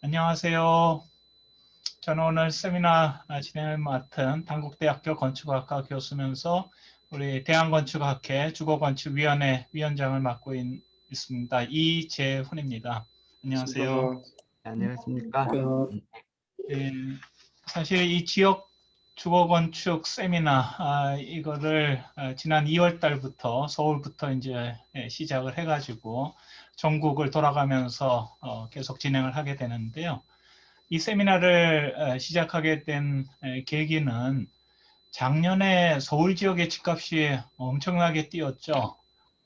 안녕하세요. 저는 오늘 세미나 진행을 맡은 단국대학교 건축학과 교수면서 우리 대한건축학회 주거건축위원회 위원장을 맡고 있습니다. 이재훈입니다. 안녕하세요. 반갑습니다. 안녕하십니까? 예, 사실 이 지역 주거건축 세미나 이거를 지난 2월 달부터 서울부터 이제 시작을 해가지고 전국을 돌아가면서 계속 진행을 하게 되는데요. 이 세미나를 시작하게 된 계기는 작년에 서울 지역의 집값이 엄청나게 뛰었죠.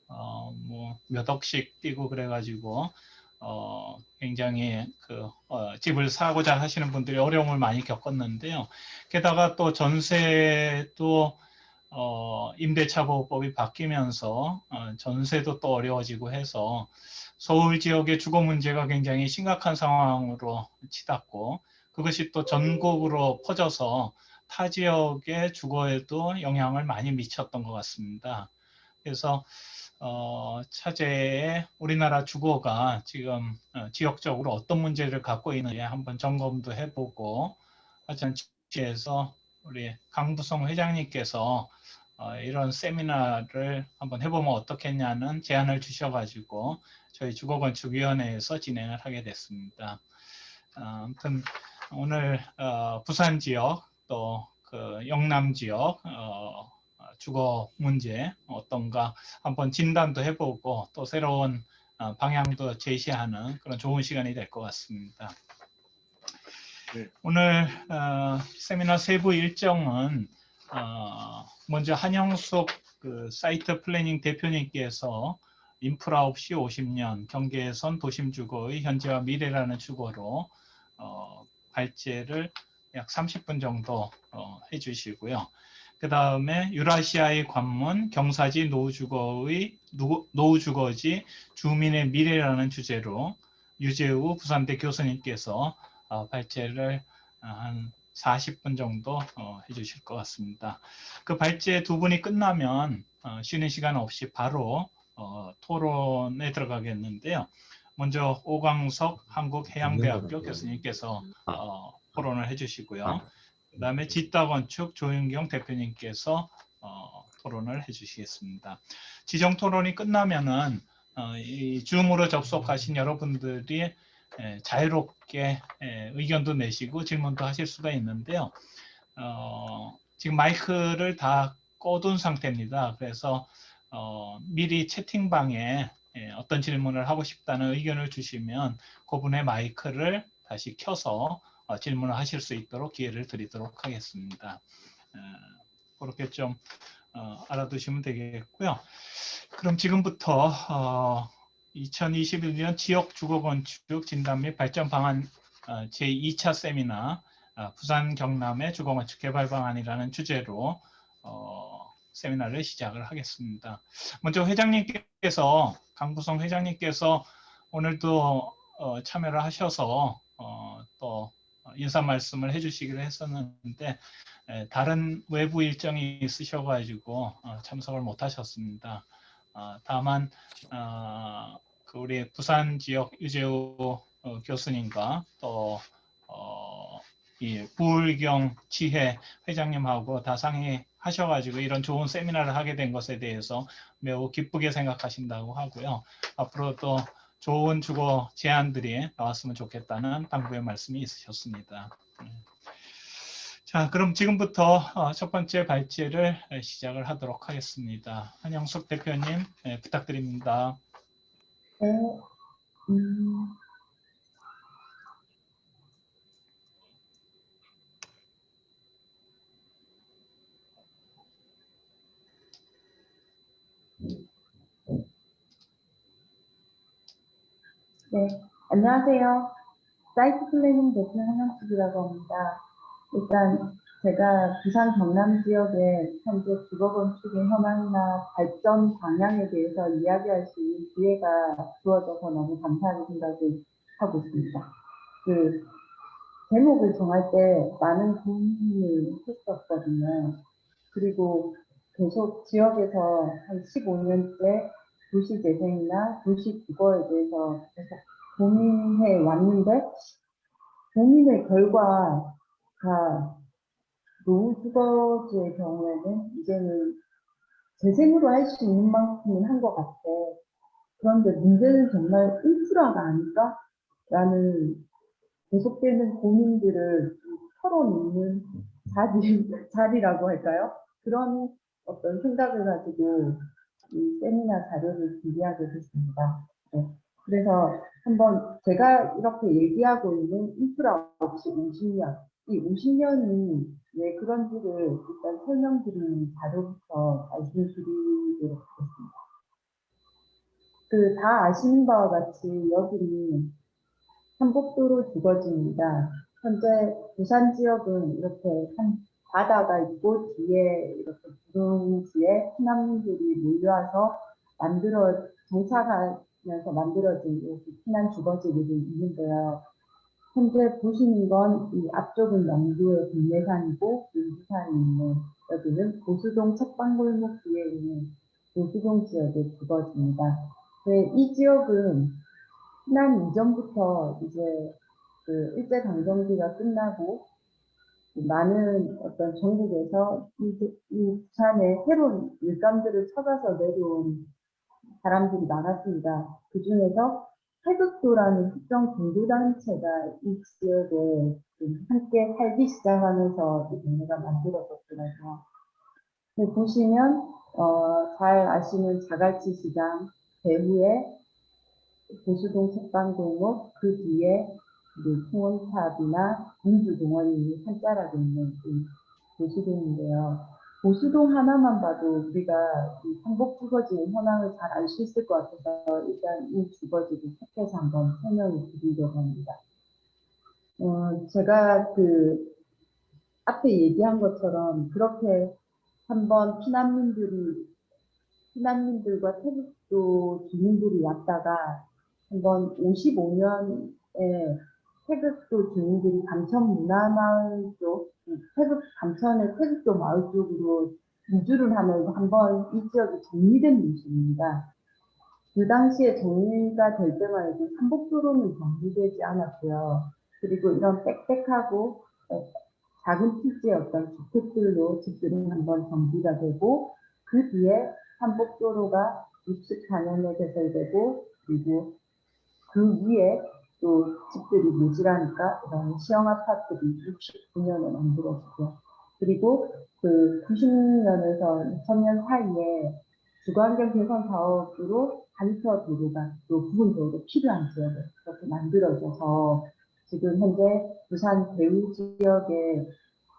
뭐 몇 억씩 뛰고 그래가지고 굉장히 집을 사고자 하시는 분들이 어려움을 많이 겪었는데요. 게다가 또 전세도 임대차 보호법이 바뀌면서 전세도 또 어려워지고 해서 서울 지역의 주거 문제가 굉장히 심각한 상황으로 치닫고 그것이 또 전국으로 퍼져서 타 지역의 주거에도 영향을 많이 미쳤던 것 같습니다. 그래서 차제에 우리나라 주거가 지금 지역적으로 어떤 문제를 갖고 있는지 한번 점검도 해보고 하전지에서 우리 강부성 회장님께서 이런 세미나를 한번 해보면 어떻겠냐는 제안을 주셔가지고 저희 주거건축위원회에서 진행을 하게 됐습니다. 아무튼 오늘 부산 지역 또 그 영남 지역 주거 문제 어떤가 한번 진단도 해보고 또 새로운 방향도 제시하는 그런 좋은 시간이 될 것 같습니다. 네. 오늘 세미나 세부 일정은 먼저 한영숙 그 사이트 플래닝 대표님께서 인프라 없이 50년 경계선 도심주거의 현재와 미래라는 주거로 발제를 약 30분 정도 해주시고요. 그 다음에 유라시아의 관문 경사지 노후주거지 주민의 미래라는 주제로 유재우 부산대 교수님께서 발제를 한 40분 정도 해주실 것 같습니다. 그 발제 두 분이 끝나면 쉬는 시간 없이 바로 토론에 들어가겠는데요. 먼저 오광석 한국해양대학교 교수님께서 토론을 해주시고요. 그 다음에 지따건축 조윤경 대표님께서 토론을 해주시겠습니다. 지정 토론이 끝나면은 이 줌으로 접속하신 여러분들이 자유롭게 의견도 내시고 질문도 하실 수가 있는데요. 지금 마이크를 다 꺼둔 상태입니다. 그래서 미리 채팅방에 어떤 질문을 하고 싶다는 의견을 주시면 그분의 마이크를 다시 켜서 질문을 하실 수 있도록 기회를 드리도록 하겠습니다. 그렇게 좀 알아두시면 되겠고요. 그럼 지금부터 2021년 지역주거건축 진단 및 발전 방안 제2차 세미나 부산 경남의 주거건축 개발 방안이라는 주제로 세미나를 시작을 하겠습니다. 먼저 회장님께서 강부성 회장님께서 오늘도 참여를 하셔서 또 인사 말씀을 해주시기로 했었는데 다른 외부 일정이 있으셔가지고 참석을 못하셨습니다. 다만 그 우리 부산 지역 유재우 교수님과 또 이 부울경 지혜 회장님하고 다 상의하셔가지고 이런 좋은 세미나를 하게 된 것에 대해서 매우 기쁘게 생각하신다고 하고요. 앞으로도 좋은 주거 제안들이 나왔으면 좋겠다는 당부의 말씀이 있으셨습니다. 자, 그럼 지금부터 첫 번째 발제를 시작을 하도록 하겠습니다. 한영숙 대표님 부탁드립니다. 네. 네, 안녕하세요. 사이트 플래닝 대표 한영숙이라고 합니다. 일단 제가 부산 경남 지역의 현재 주거건축의 현황이나 발전 방향에 대해서 이야기할 수 있는 기회가 주어져서 너무 감사하게 생각을 하고 있습니다. 그 제목을 정할 때 많은 고민을 했었거든요. 그리고 계속 지역에서 한 15년째 도시재생이나 도시주거에 대해서 계속 고민해 왔는데 고민의 결과가 노후주거지의 경우에는 이제는 재생으로 할 수 있는 만큼은 한 것 같아. 그런데 문제는 정말 인프라가 아닐까? 라는 계속되는 고민들을 좀 털어놓는 자리라고 할까요? 그런 어떤 생각을 가지고 이 세미나 자료를 준비하게 됐습니다. 네. 그래서 한번 제가 이렇게 얘기하고 있는 인프라 없이 50년, 이 50년이 왜 그런지를 일단 설명드리는 자료부터 말씀드리도록 하겠습니다. 다 아시는 바와 같이 여기는 한복도로 주거지입니다. 현재 부산 지역은 이렇게 바다가 있고 뒤에 이렇게 구릉지에 피난민들이 몰려와서 정착하면서 만들어진 이렇게 피난 주거지들이 있는데요. 현재 보시는 건 이 앞쪽은 영도의 국내산이고 부산이 있는 여기는 보수동 책방골목 뒤에 있는 보수동 지역의 주거지입니다. 이 지역은 피난 이전부터 이제 일제강점기가 끝나고 많은 어떤 전국에서 이 부산에 새로운 일감들을 찾아서 내려온 사람들이 많았습니다. 그 중에서 태극도라는 특정 종교단체가 이 지역에 함께 살기 시작하면서 이 동네가 만들어졌더라고요. 보시면 잘 아시는 자갈치 시장, 배후에 보수동 책방골목, 그 뒤에 풍원탑이나 민주공원이 한자락에 있는 이 보수동인데요. 보수동 하나만 봐도 우리가 이 한복주거지의 현황을 잘 알 수 있을 것 같아서 일단 이 주거지를 택해서 한번 설명을 드리려고 합니다. 제가 앞에 얘기한 것처럼 그렇게 한번 피난민들과 태극도 주민들이 왔다가 한번 55년에 태극도 주민들이 감천문화마을 쪽, 감천의 태극도 마을 쪽으로 이주를 하면서 한번 이 지역이 정리된 모습입니다. 그 당시에 정리가 될 때만 해도 한복도로는 정리되지 않았고요. 그리고 이런 빽빽하고 작은 필지의 어떤 주택들로 집들이 한번 정비가 되고 그 뒤에 한복도로가 64년에 개설되고 그리고 그 위에 또 집들이 모자라니까 이런 시형 아파트들이 69년에 만들어지고 그리고 90년에서 2000년 사이에 주거환경 개선 사업으로 단서 도로가 또 부분 도로 필요한 지역에 그렇게 만들어져서 지금 현재 부산 대우 지역에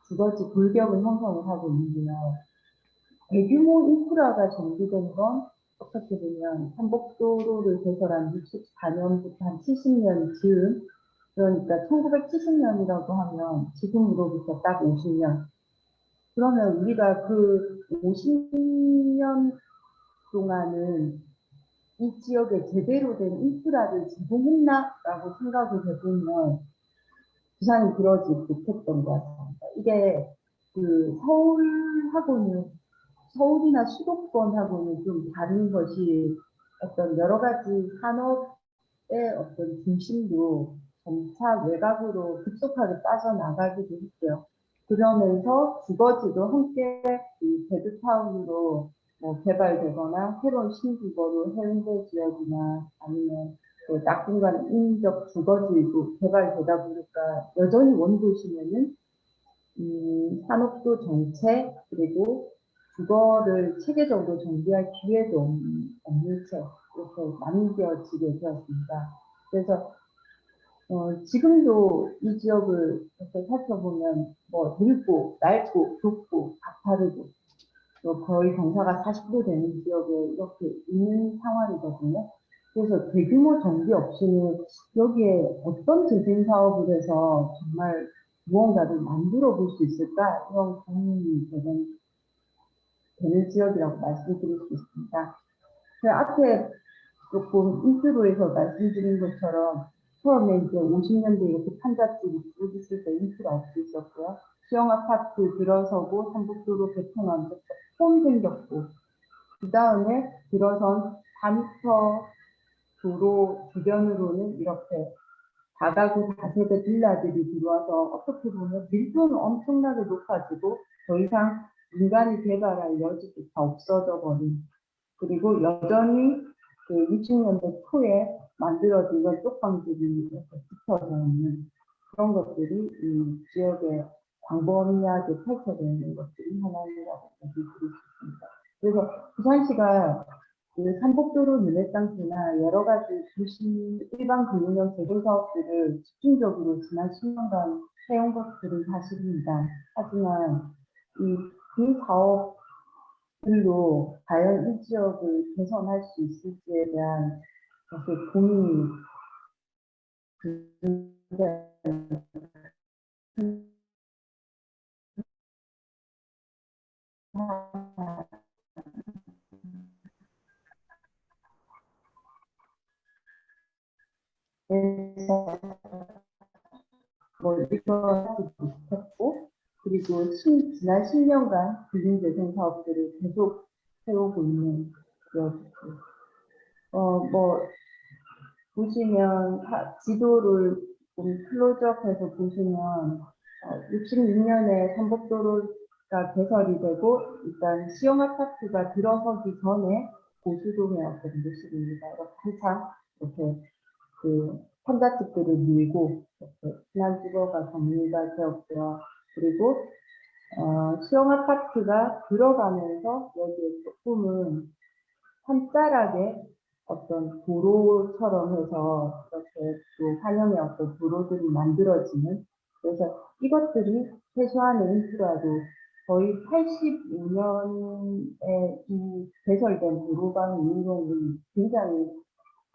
주거지 골격을 형성을 하고 있는데요. 대규모 인프라가 정비된 건 어떻게 보면 한복도로를 개설한 64년부터 한 70년 즈음, 그러니까 1970년이라고 하면 지금으로부터 딱 50년. 그러면 우리가 그 50년 동안은 이 지역에 제대로 된 인프라를 제공했나라고 생각을 해보면 부산이 그러지 못했던 것 같습니다. 이게 서울이나 수도권하고는 좀 다른 것이 어떤 여러 가지 산업의 어떤 중심도 점차 외곽으로 급속하게 빠져나가기도 했고요. 그러면서 주거지도 함께 베드타운으로 개발되거나 새로운 신주거로 해운대 지역이나 아니면 낙동강 인접 주거지도 개발되다 보니까 여전히 원도시면은 산업도 정체 그리고 주거를 체계적으로 정비할 기회도 없는 채 이렇게 남겨지게 되었습니다. 그래서 지금도 이 지역을 이렇게 살펴보면 늙고 낡고 좁고 가파르고 거의 경사가 40도 되는 지역에 이렇게 있는 상황이거든요. 그래서 대규모 정비 없이는 여기에 어떤 재생 사업을 해서 정말 무언가를 만들어 볼 수 있을까? 이런 고민이 되는 지역이라고 말씀드릴 수 있습니다. 앞에 조금 인트로에서 말씀드린 것처럼 처음에 이제 50년대 이렇게 판잣집이 쭉 있을 때 인트라 없이 있었고요. 수영 아파트 들어서고 삼북도로 베톤 처음 생겼고 그 다음에 들어선 4m 도로 주변으로는 이렇게 다가구 다세대 빌라들이 들어와서 어떻게 보면 밀도는 엄청나게 높아지고 더 이상 민간이 개발할 여지조차 없어져 버린, 그리고 여전히 그 60년대 초에 만들어진 건 쪽방들이 이렇게 붙어져 있는 그런 것들이 이 지역에 광범위하게 펼쳐져 있는 것들이 하나라고 말씀드릴 수 있습니다. 그래서 부산시가 그 삼복도로 르네상스나 여러 가지 도시 일반 근린형 재개 사업들을 집중적으로 지난 10년간 해온 것들은 사실입니다. 하지만 그 사업들로 과연 이 지역을 개선할 수 있을지에 대한 사실 고민이 그래서 뭐 이거 못했고, 그리고 지난 10년간 근린재생 사업들을 계속 해오고 있는 지역이고, 뭐 보시면 지도를 좀 클로즈업해서 보시면 66년에 삼복도로가 개설이 되고 일단 시형 아파트가 들어서기 전에 보수동이었던 도시입니다. 이렇게 한참 이렇게 그 판자집들을 밀고 이렇게 신안주거가 정리가 되었고요. 그리고 시형 아파트가 들어가면서 여기에 조금은 한자락에 어떤 도로처럼 해서 이렇게 또 환영의 어떤 도로들이 만들어지는, 그래서 이것들이 최소한의 인프라도 거의 85년에 이 개설된 도로가 있는 경우는 굉장히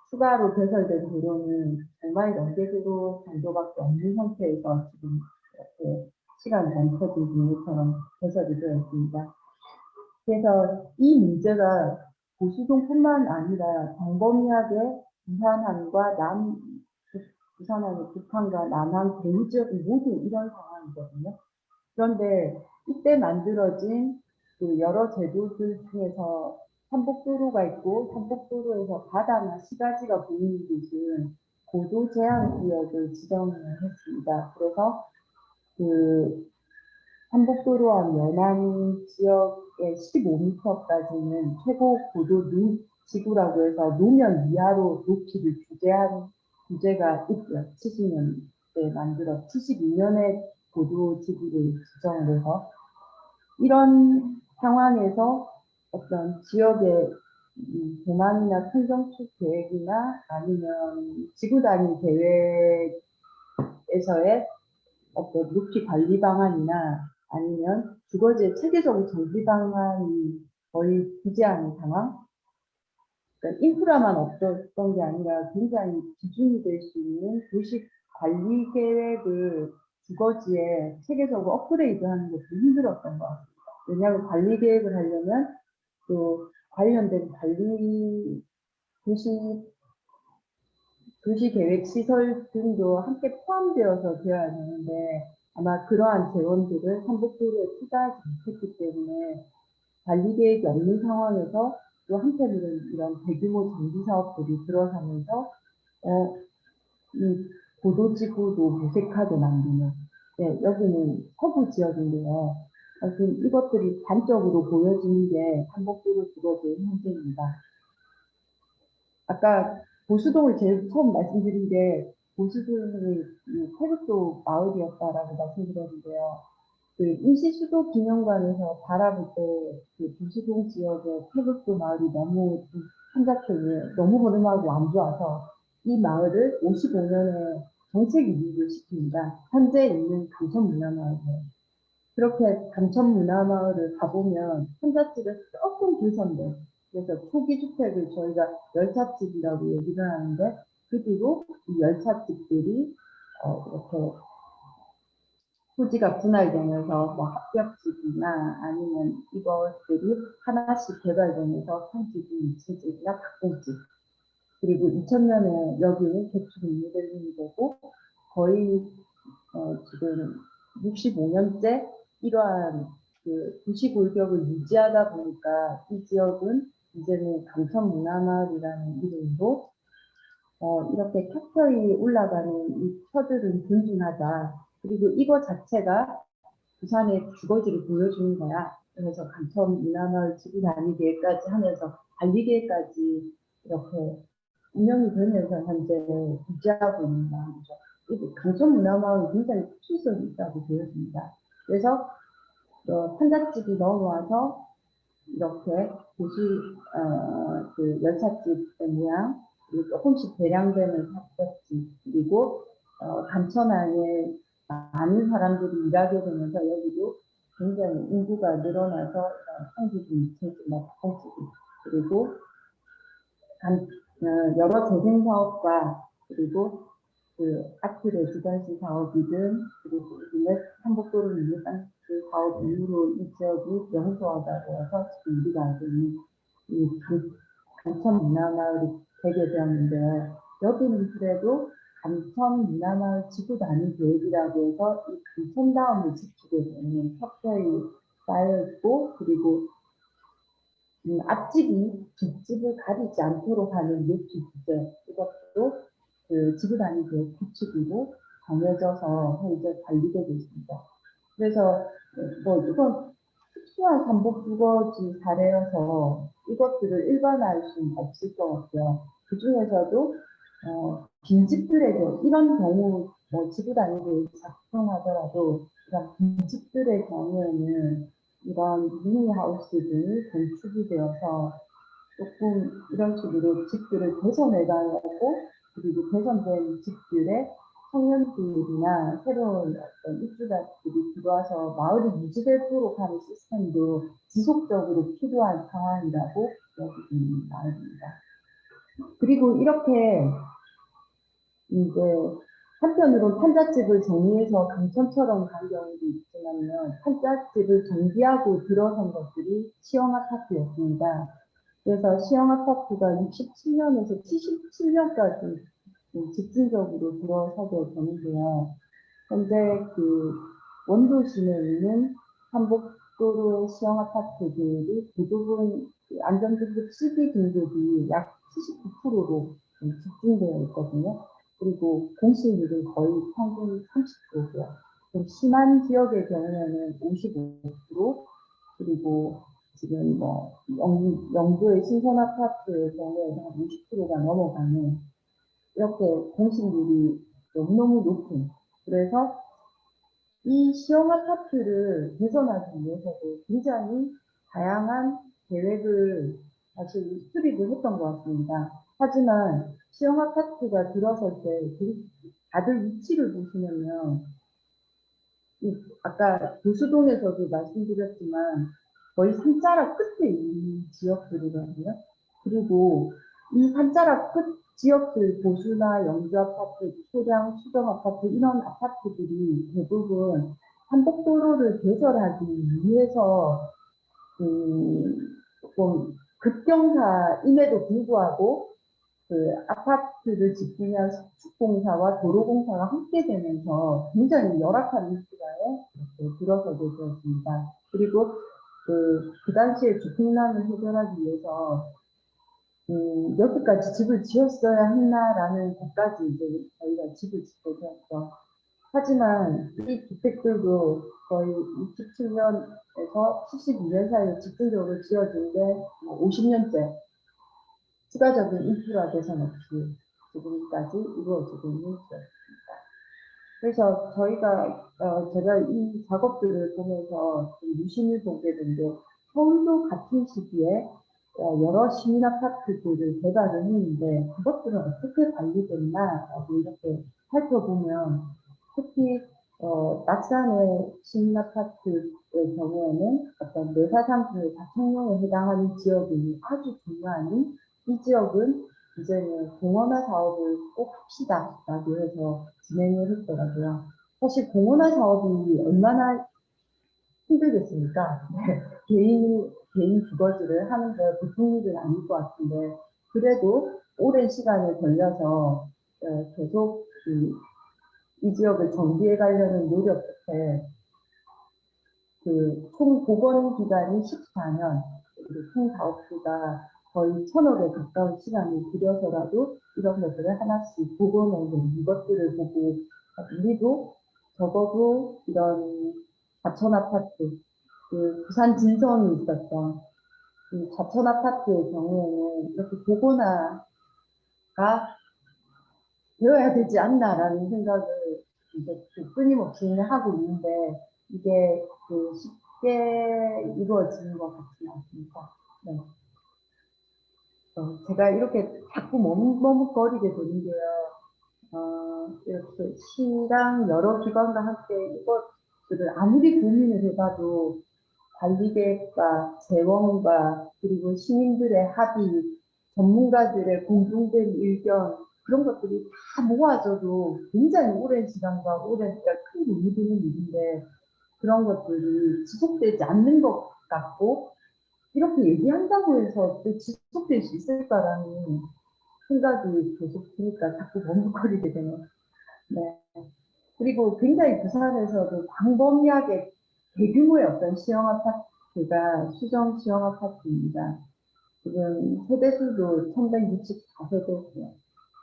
추가로 개설된 도로는 정말 연계도로 정도밖에 없는 상태에서 지금 이렇게 시간이 멈춰진 경우처럼 개설이 되어 있습니다. 그래서 이 문제가 보수동뿐만 아니라 광범위하게 부산항과 부산항의 북한과 남한 대우 지역이 모두 이런 상황이거든요. 그런데 이때 만들어진 그 여러 제도들 중에서 삼복도로가 있고, 삼복도로에서 바다나 시가지가 보이는 곳은 고도 제한 구역을 지정을 했습니다. 그래서 그 삼복도로와 연안 지역의 15m까지는 최고 고도 지구라고 해서 노면 이하로 높이를 규제한 규제가 있고요. 70년대 만들어 72년에 고도 지구를 지정을 해서, 이런 상황에서 어떤 지역의 대만이나 천정축 계획이나 아니면 지구 단위 계획에서의 어떤 높이 관리 방안이나 아니면 주거지의 체계적인 정비 방안이 거의 부재하는 상황. 그러니까 인프라만 없었던 게 아니라 굉장히 기준이 될 수 있는 도시 관리 계획을 주거지에 체계적으로 업그레이드하는 것도 힘들었던 것 같습니다. 왜냐하면 관리 계획을 하려면 또 관련된 관리 도시 계획 시설 등도 함께 포함되어서 되어야 되는데 아마 그러한 재원들을 삼복도로에 투자하지 못했기 때문에 관리 계획이 없는 상황에서 또 한편으로는 이런 대규모 정비 사업들이 들어서면서 이 고도지구도 무색하게 만드는, 네, 여기는 서부 지역인데요. 지금 이것들이 단적으로 보여지는 게 삼복도로 주거지의 현재입니다. 아까 보수동을 제일 처음 말씀드린 게 보수동이 태극도 마을이었다라고 말씀드렸는데요. 그 임시수도 기념관에서 바라볼 때 그 보수동 지역의 태극도 마을이 너무 한자평이 너무 허름하고 안 좋아서 이 마을을 55년에 정책 이직을 시킵니다. 현재 있는 감천문화마을이에요. 그렇게 감천문화마을을 가보면 한자집에 조금 개선돼. 그래서 초기 주택을 저희가 열차집이라고 얘기를 하는데 그 뒤로 이 열차집들이 이렇게 토지가 분할되면서 뭐 합격집이나 아니면 이것들이 하나씩 개발되면서 평집이 2층집이나 각공집, 그리고 2000년에 여기는 개축 리모델링이 되고 거의 지금 65년째 이러한 그 도시 골격을 유지하다 보니까 이 지역은 이제는 감천문화마을이라는 이름으로 이렇게 켜켜이 올라가는 이 터들은 존중하자. 그리고 이거 자체가 부산의 주거지를 보여주는 거야. 그래서 감천 문화마을 지구 단위 계획까지 하면서 관리 계획까지 이렇게 운영이 되면서 현재 유지하고 있는 마을이죠. 감천 문화마을은 굉장히 특수성이 있다고 보여집니다. 그래서 판잣집이 넘어와서 이렇게 그 열차집의 모양, 그리고 조금씩 배량되는 삽접집, 그리고 감천 안에 많은 사람들이 일하게 되면서 여기도 굉장히 인구가 늘어나서 성수기, 제주나 닭공집이, 그리고 여러 재생 사업과 그리고 그 아트 레지던시 사업이든 그리고 한복도로 밀리산 그 사업 이후로 이 지역이 명소화가 되어서 지금 우리가 알고 있는 이 감천 문화마을이 되게 되었는데 여기는 그래도 감천 문화마을 지구 단위 계획이라고 해서 이 감천다움을 지키게 되는 석재이 쌓여 있고 그리고 앞집이 뒷집을 가리지 않도록 하는 예치 규제 이것도 그 지구 단위 계획 규칙이고 정해져서 현재 관리되고 있습니다. 그래서 뭐 이건 특수한 삼복주거지 사례여서 이것들을 일반화할 수는 없을 것 같고요. 그 중에서도 빈집들의 경우 이런 경우 뭐 지구 단위 계획이 작성하더라도 이런 빈집들의 경우에는 이런 미니하우스 등이 건축이 되어서 조금 이런 식으로 집들을 개선해가고 그리고 개선된 집들의 청년들이나 새로운 어떤 입주자들이 들어와서 마을이 유지되도록 하는 시스템도 지속적으로 필요한 상황이라고 여기고 있는 마을입니다. 그리고 이렇게 이제 한편으로 판잣집을 정리해서 감천처럼 간 경우도 있지만요. 판잣집을 정비하고 들어선 것들이 시형 아파트였습니다. 그래서 시형 아파트가 67년에서 77년까지 집중적으로 들어서게 되는데요. 현재 그 원도심에 있는 한복도로의 시형 아파트들이 대부분 안전등급 12 등급이 약 79%로 집중되어 있거든요. 그리고 공실률은 거의 평균 30%고요. 좀 심한 지역의 경우에는 55%, 그리고 지금 뭐 영도의 신선 아파트의 경우에는 한 50%가 넘어가는 이렇게 공실률이 너무너무 높은. 그래서 이 시형 아파트를 개선하기 위해서도 굉장히 다양한 계획을 사실 수립을 했던 것 같습니다. 하지만 시형 아파트가 들어설 때 다들 위치를 보시면요. 아까 보수동에서도 말씀드렸지만 거의 산자락 끝에 있는 지역들이거든요. 그리고 이 산자락 끝 지역들 보수나 영주 아파트, 소량, 수정 아파트 이런 아파트들이 대부분 한복도로를 개설하기 위해서 조금 급경사임에도 불구하고 그 아파트를 짓기위한 건축공사와 도로공사가 함께 되면서 굉장히 열악한 입지가에 이렇게 들어서게 되었습니다. 그리고 그 당시에 주택난을 해결하기 위해서 여기까지 집을 지었어야 했나라는 것까지 이제 저희가 집을 짓게 되었죠. 하지만 이 주택들도 거의 67년에서 72년 사이에 집중적으로 지어진 게 50년째 추가적인 인프라 개선 없이 지금까지 이루어지고 있는 지역입니다. 그래서 제가 이 작업들을 보면서 유심히 보게 된 게 서울도 같은 시기에 여러 시민 아파트들을 개발을 했는데 그것들은 어떻게 관리됐나라고 이렇게 살펴보면 특히 낙산의 시민 아파트의 경우에는 어떤 내사상의 자청령에 해당하는 지역이 아주 중요한 이 지역은 이제는 공원화 사업을 꼭 합시다라고 해서 진행을 했더라고요. 사실 공원화 사업이 얼마나 힘들겠습니까? 네. 개인 주거지를 하는 게 보통 일은 아닐 것 같은데, 그래도 오랜 시간을 걸려서 계속 이 지역을 정비해 가려는 노력 끝에 총 복원 기간이 14년, 그리고 총 사업비가 거의 1,000억에 가까운 시간을 들여서라도 이런 것들을 하나씩 복원해서 이것들을 보고 우리도 적어도 이런 과천 아파트, 그 부산 진성이 있었던 이 과천 아파트의 경우에는 이렇게 복원화가 되어야 되지 않나라는 생각을 이제 끊임없이 하고 있는데 이게 그 쉽게 이루어지는 것 같지는 않습니다. 네. 제가 이렇게 자꾸 머뭇거리게 되는 게요. 이렇게 시랑 여러 기관과 함께 이것들을 아무리 고민을 해봐도 관리계획과 재원과 그리고 시민들의 합의, 전문가들의 공동된 의견 그런 것들이 다 모아져도 굉장히 오랜 시간과 큰 돈이 드는 일인데 그런 것들이 지속되지 않는 것 같고 이렇게 얘기한다고 해서 또 지속될 수 있을까라는 생각이 계속 드니까 자꾸 머뭇거리게 되네요. 네. 그리고 굉장히 부산에서도 광범위하게 대규모의 어떤 시형 아파트가 수정 시형 아파트입니다. 지금 세대수도 1164세대고요.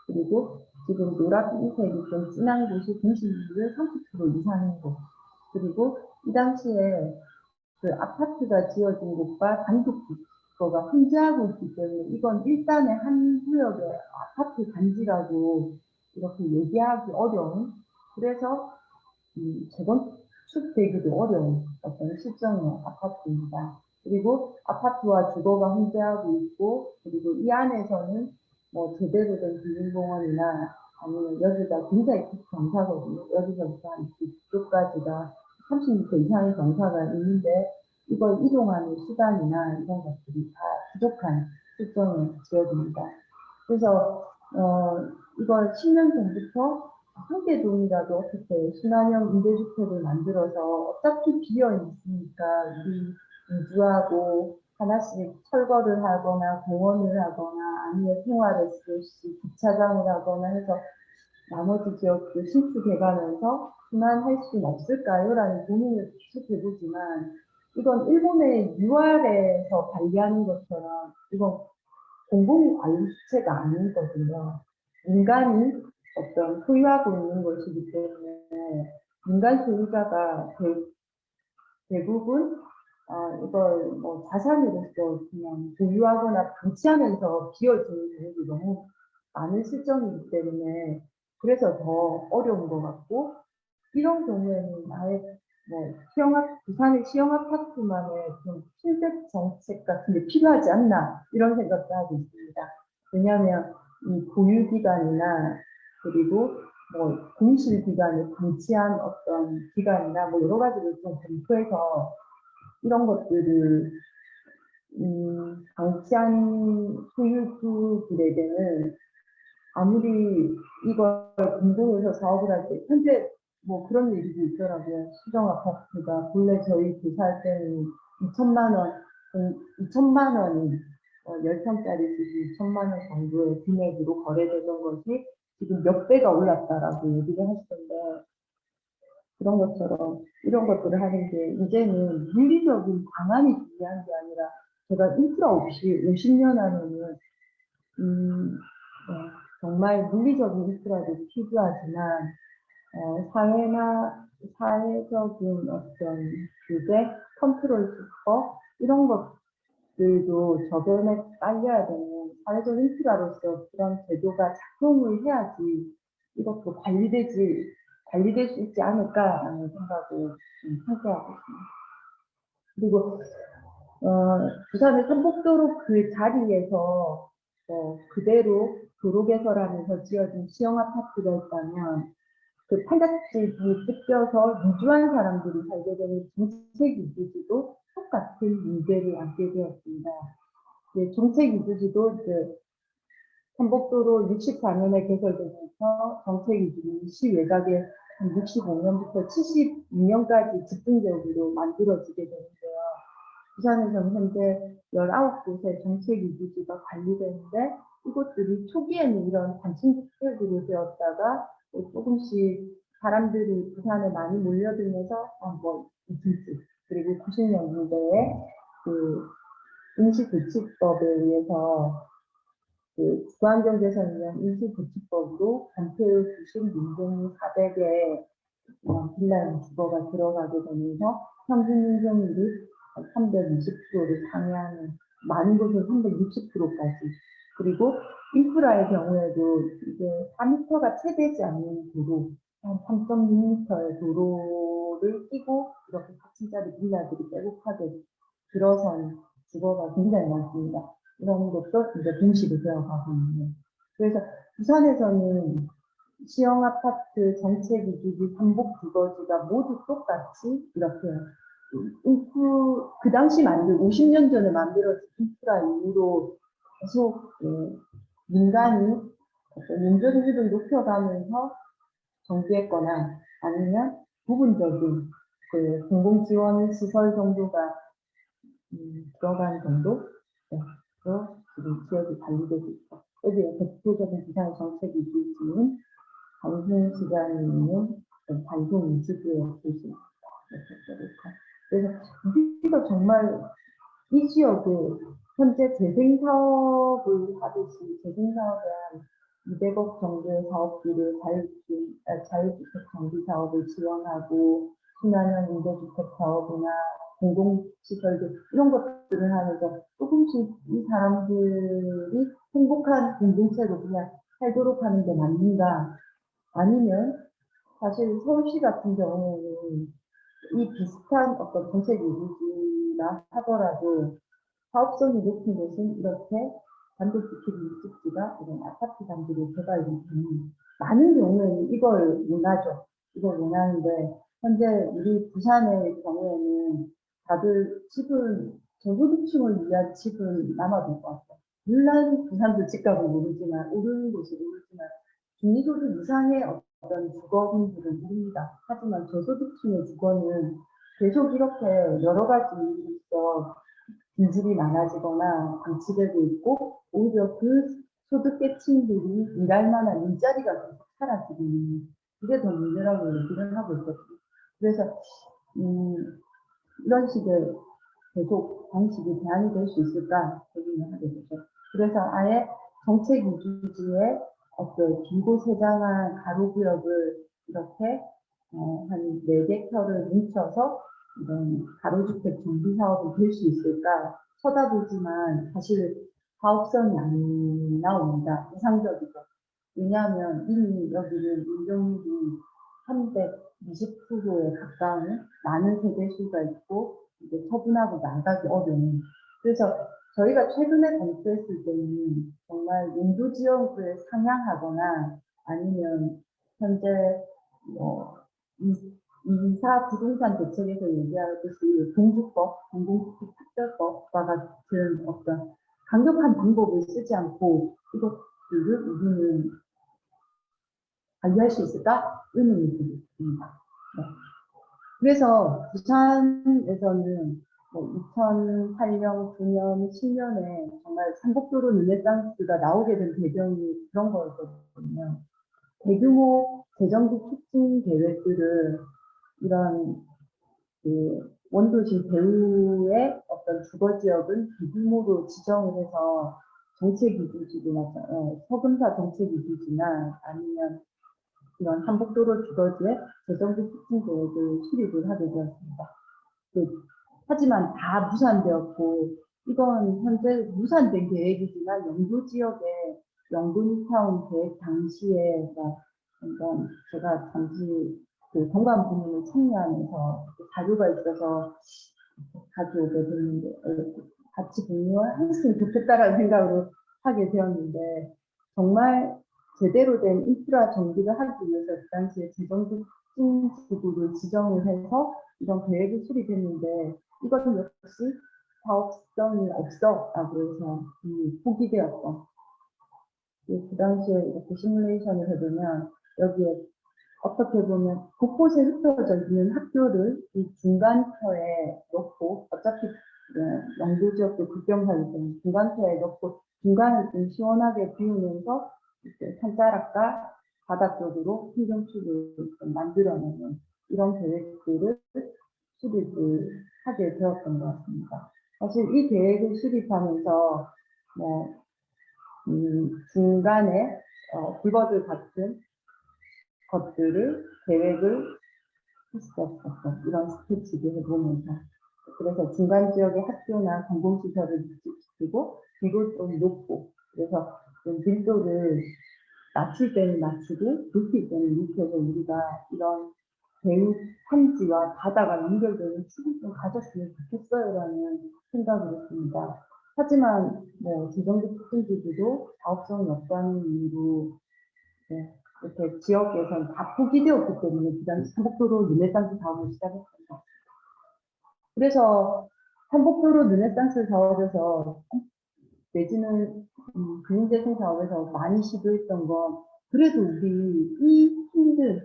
그리고 지금 노란색이 좀 진한 곳이 공실률 30% 이상인 곳. 그리고 이 당시에 그 아파트가 지어진 곳과 단독주거가 혼재하고 있기 때문에 이건 일단의 한 구역의 아파트 단지라고 이렇게 얘기하기 어려운 그래서 재건축되기도 어려운 어떤 실정의 아파트입니다. 그리고 아파트와 주거가 혼재하고 있고 그리고 이 안에서는 뭐 제대로 된 국민공원이나 아니면 여기가 굉장히 큰 경사거든요. 여기서부터 한 뒤쪽까지가 30m 이상의 경사가 있는데 이걸 이동하는 수단이나 이런 것들이 다 부족한 실정에 지어집니다. 그래서 이걸 10년 전부터 한 개 돈이라도 어떻게 순환형 임대주택을 만들어서 어차피 비어 있으니까 우리 이주하고 하나씩 철거를 하거나 공원을 하거나 아니면 생활에 쓸 수 주차장을 하거나 해서 나머지 지역도 신축해가면서 순환할 수는 없을까요? 라는 고민을 계속 해보지만 이건 일본의 UR에서 관리하는 것처럼 이건 공공관리주체가 아니거든요. 인간이 어떤 소유하고 있는 것이기 때문에 민간 소유자가 대부분 이걸 뭐 자산으로서 그냥 보유하거나 방치하면서 비워지는 경우도 너무 많은 실정이기 때문에 그래서 더 어려운 것 같고 이런 경우에는 아예 뭐 부산의 시형 아파트만의 좀 필백 정책 같은 게 필요하지 않나 이런 생각도 하고 있습니다. 왜냐하면 이 보유기간이나 그리고 뭐 공실 기간을 방치한 어떤 기간이나 뭐 여러 가지를 좀 검토해서 이런 것들을 방치한 소유주들에게는 아무리 이걸 공동해서 사업을 할 때 현재 뭐 그런 얘기도 있더라고요. 수정 아파트가 본래 저희 조사할 때는 2천만 원이 10평짜리 집이 2천만 원 정도의 금액으로 거래되던 것이 지금 몇 배가 올랐다라고 얘기를 하시던데 그런 것처럼 이런 것들을 하는 게 이제는 물리적인 방안이 중요한 게 아니라 제가 인프라 없이 50년 안에는 정말 물리적인 인프라도 필요하지만 사회적인 어떤 규제, 컨트롤 수법 이런 것들도 저변에 깔려야 되는 사회적 인프라로서 그런 제도가 작동을 해야지 이것도 관리될 수 있지 않을까라는 생각을 상기하고 있습니다. 그리고 부산의 삼복도로 그 자리에서 그대로 도로 개설하면서 지어진 시형 아파트가 있다면 그 판잣집이 뜯겨서 이주한 사람들이 살게 되는 정책 이주지도 똑같은 문제를 안게 되었습니다. 정책 이주지도 삼복도로 64년에 개설되면서 정책 이주는 시외곽에 65년부터 72년까지 집중적으로 만들어지게 되는데요. 부산에서는 현재 19곳의 정책 이주지가 관리되는데 이곳들이 초기에는 이런 단층주택으로 되었다가 조금씩 사람들이 부산에 많이 몰려들면서 이층집 그리고 90년대에 임시부치법에 의해서 그 주거환경개선위원 임시부치법으로 전체의 96민정이 400의 빌라 주거가 들어가게 되면서 평균 민정률이 320%를 상회하는, 많은 곳은 360%까지. 그리고 인프라의 경우에도 이제 4m가 채 되지 않는 도로, 한 3.6m의 도로를 끼고 이렇게 4층짜리 빌라들이 빼곡하게 들어선 주거가 굉장히 많습니다. 이런 것도 이제 동시로 되어가고 있는. 그래서 부산에서는 시형 아파트 정책 위주지 삼복 주거지가 모두 똑같이 이렇게 그 당시 50년 전에 만들어진 인프라 이후로 계속 민간이 어떤 용적률을 높여가면서 정비했거나 아니면 부분적인 그 공공지원 시설 정도가 들어간 정도? 네, 그 지금 지역이 관리되고 있고, 여기에 대표적인 부산의 정책 위주지는 단순시간에 있는 단순 위주구역 도시. 그래서 우리가 정말 이 지역에 현재 재생사업을 하듯이 재생사업에 한 200억 정도의 사업비를 자유주택 정비 사업을 지원하고 수많은 임대주택 사업이나 공공시설들 이런 것들을 하면서 조금씩 이 사람들이 행복한 공동체로 그냥 살도록 하는 게 맞는가? 아니면 사실 서울시 같은 경우에는 이 비슷한 어떤 정책 유지나 하더라도 사업성이 높은 곳은 이렇게 단독주택 밀집지가 이런 아파트 단지로 개발이 되는, 많은 경우에는 이걸 원하죠. 이걸 원하는데 현재 우리 부산의 경우에는 다들 집을 저소득층을 위한 집은 남아돌 것 같아요. 물론 부산도 집값을 모르지만 오르는 곳을 모르지만 중위소득 이상의 어떤 주거분들은 모릅니다. 하지만 저소득층의 주거는 계속 이렇게 여러 가지 이유로서 빈집이 많아지거나 방치되고 있고, 오히려 그 소득계층들이 일할 만한 일자리가 계속 사라지고 있는, 그게 더 문제라고 얘기를 하고 있거든요. 그래서 이런 식의 계속 방식이 대안이 될 수 있을까 고민을 하게 되죠. 그래서 아예 정책 위주지의 어떤 길고 세장한 가로구역을 이렇게 한 4개 표를 뭉쳐서 이런 가로주택 정비 사업이 될 수 있을까 쳐다보지만 사실 사업성이 안 나옵니다. 이상적이죠. 왜냐하면 이미 여기는 민정률이 320%에 가까운 많은 세대수가 있고 이제 처분하고 나가기 어려운. 그래서 저희가 최근에 검토했을 때는 정말 용도 지역을 상향하거나 아니면 현재 이사 부동산 대책에서 얘기하듯이 공주법, 공공주택 특별법과 같은 어떤 강력한 방법을 쓰지 않고 이것들을 우리는 관리할 수 있을까? 의문이 듭니다. 네. 그래서 부산에서는 2008년, 9년, 10년에 정말 삼곡도로 르네상스가 나오게 된 배경이 그런 거였거든요. 대규모 재정비 촉진 계획들을 이런 그 원도시 배후의 어떤 주거지역은 대규모로 지정을 해서 정책 위주지나 서금사 정책 위주지나 아니면 이런 한복도로 주거지에 재정비 촉진 계획을 수립을 하게 되었습니다. 하지만 다 무산되었고, 이건 현재 무산된 계획이지만 영도 지역의 영도뉴타운 계획 당시에 제가 잠시 그 동관 부문을 참여하면서 자료가 있어서 가져오게 됐는데 같이 공유를 했으면 좋겠다라는 생각으로 하게 되었는데, 정말 제대로 된 인프라 정비를 하기 위해서 그 당시에 재정비 촉진 지구를 지정을 해서 이런 계획이 수립했는데 이것은 역시 사업성이 없어라고 해서 포기되었던. 그 당시에 이렇게 시뮬레이션을 해보면 여기에 어떻게 보면 곳곳에 흩어져 있는 학교를 이 중간터에 넣고, 어차피 영도 지역도 급경사이기 때문에 중간터에 넣고 중간을 좀 시원하게 비우면서 산자락과 바다 쪽으로 풍경축을 만들어내는 이런 계획들을 수립을 하게 되었던 것 같습니다. 사실 이 계획을 수립하면서 뭐 중간에 불버들 같은 것들을 계획을 했었었어. 이런 스케치를 해보면서. 그래서 중간 지역의 학교나 공공시설을 밀집시키고 비도 좀 높고, 그래서 좀 밀도를 낮출 때는 낮추고 높일 때는 높여서 우리가 이런 배후 산지와 바다가 연결되는 축을 좀 가졌으면 좋겠어요라는 생각을 했습니다. 하지만 뭐 재정적 특징지도 사업성이 없다는 이유로 네, 이렇게 지역에선 다 포기되었기 때문에 그 당시 삼복도로 르네상스 사업을 시작했습니다. 그래서 삼복도로 르네상스 사업에서 내지는 근인재생 사업에서 많이 시도했던 건 그래도 우리 이 힘든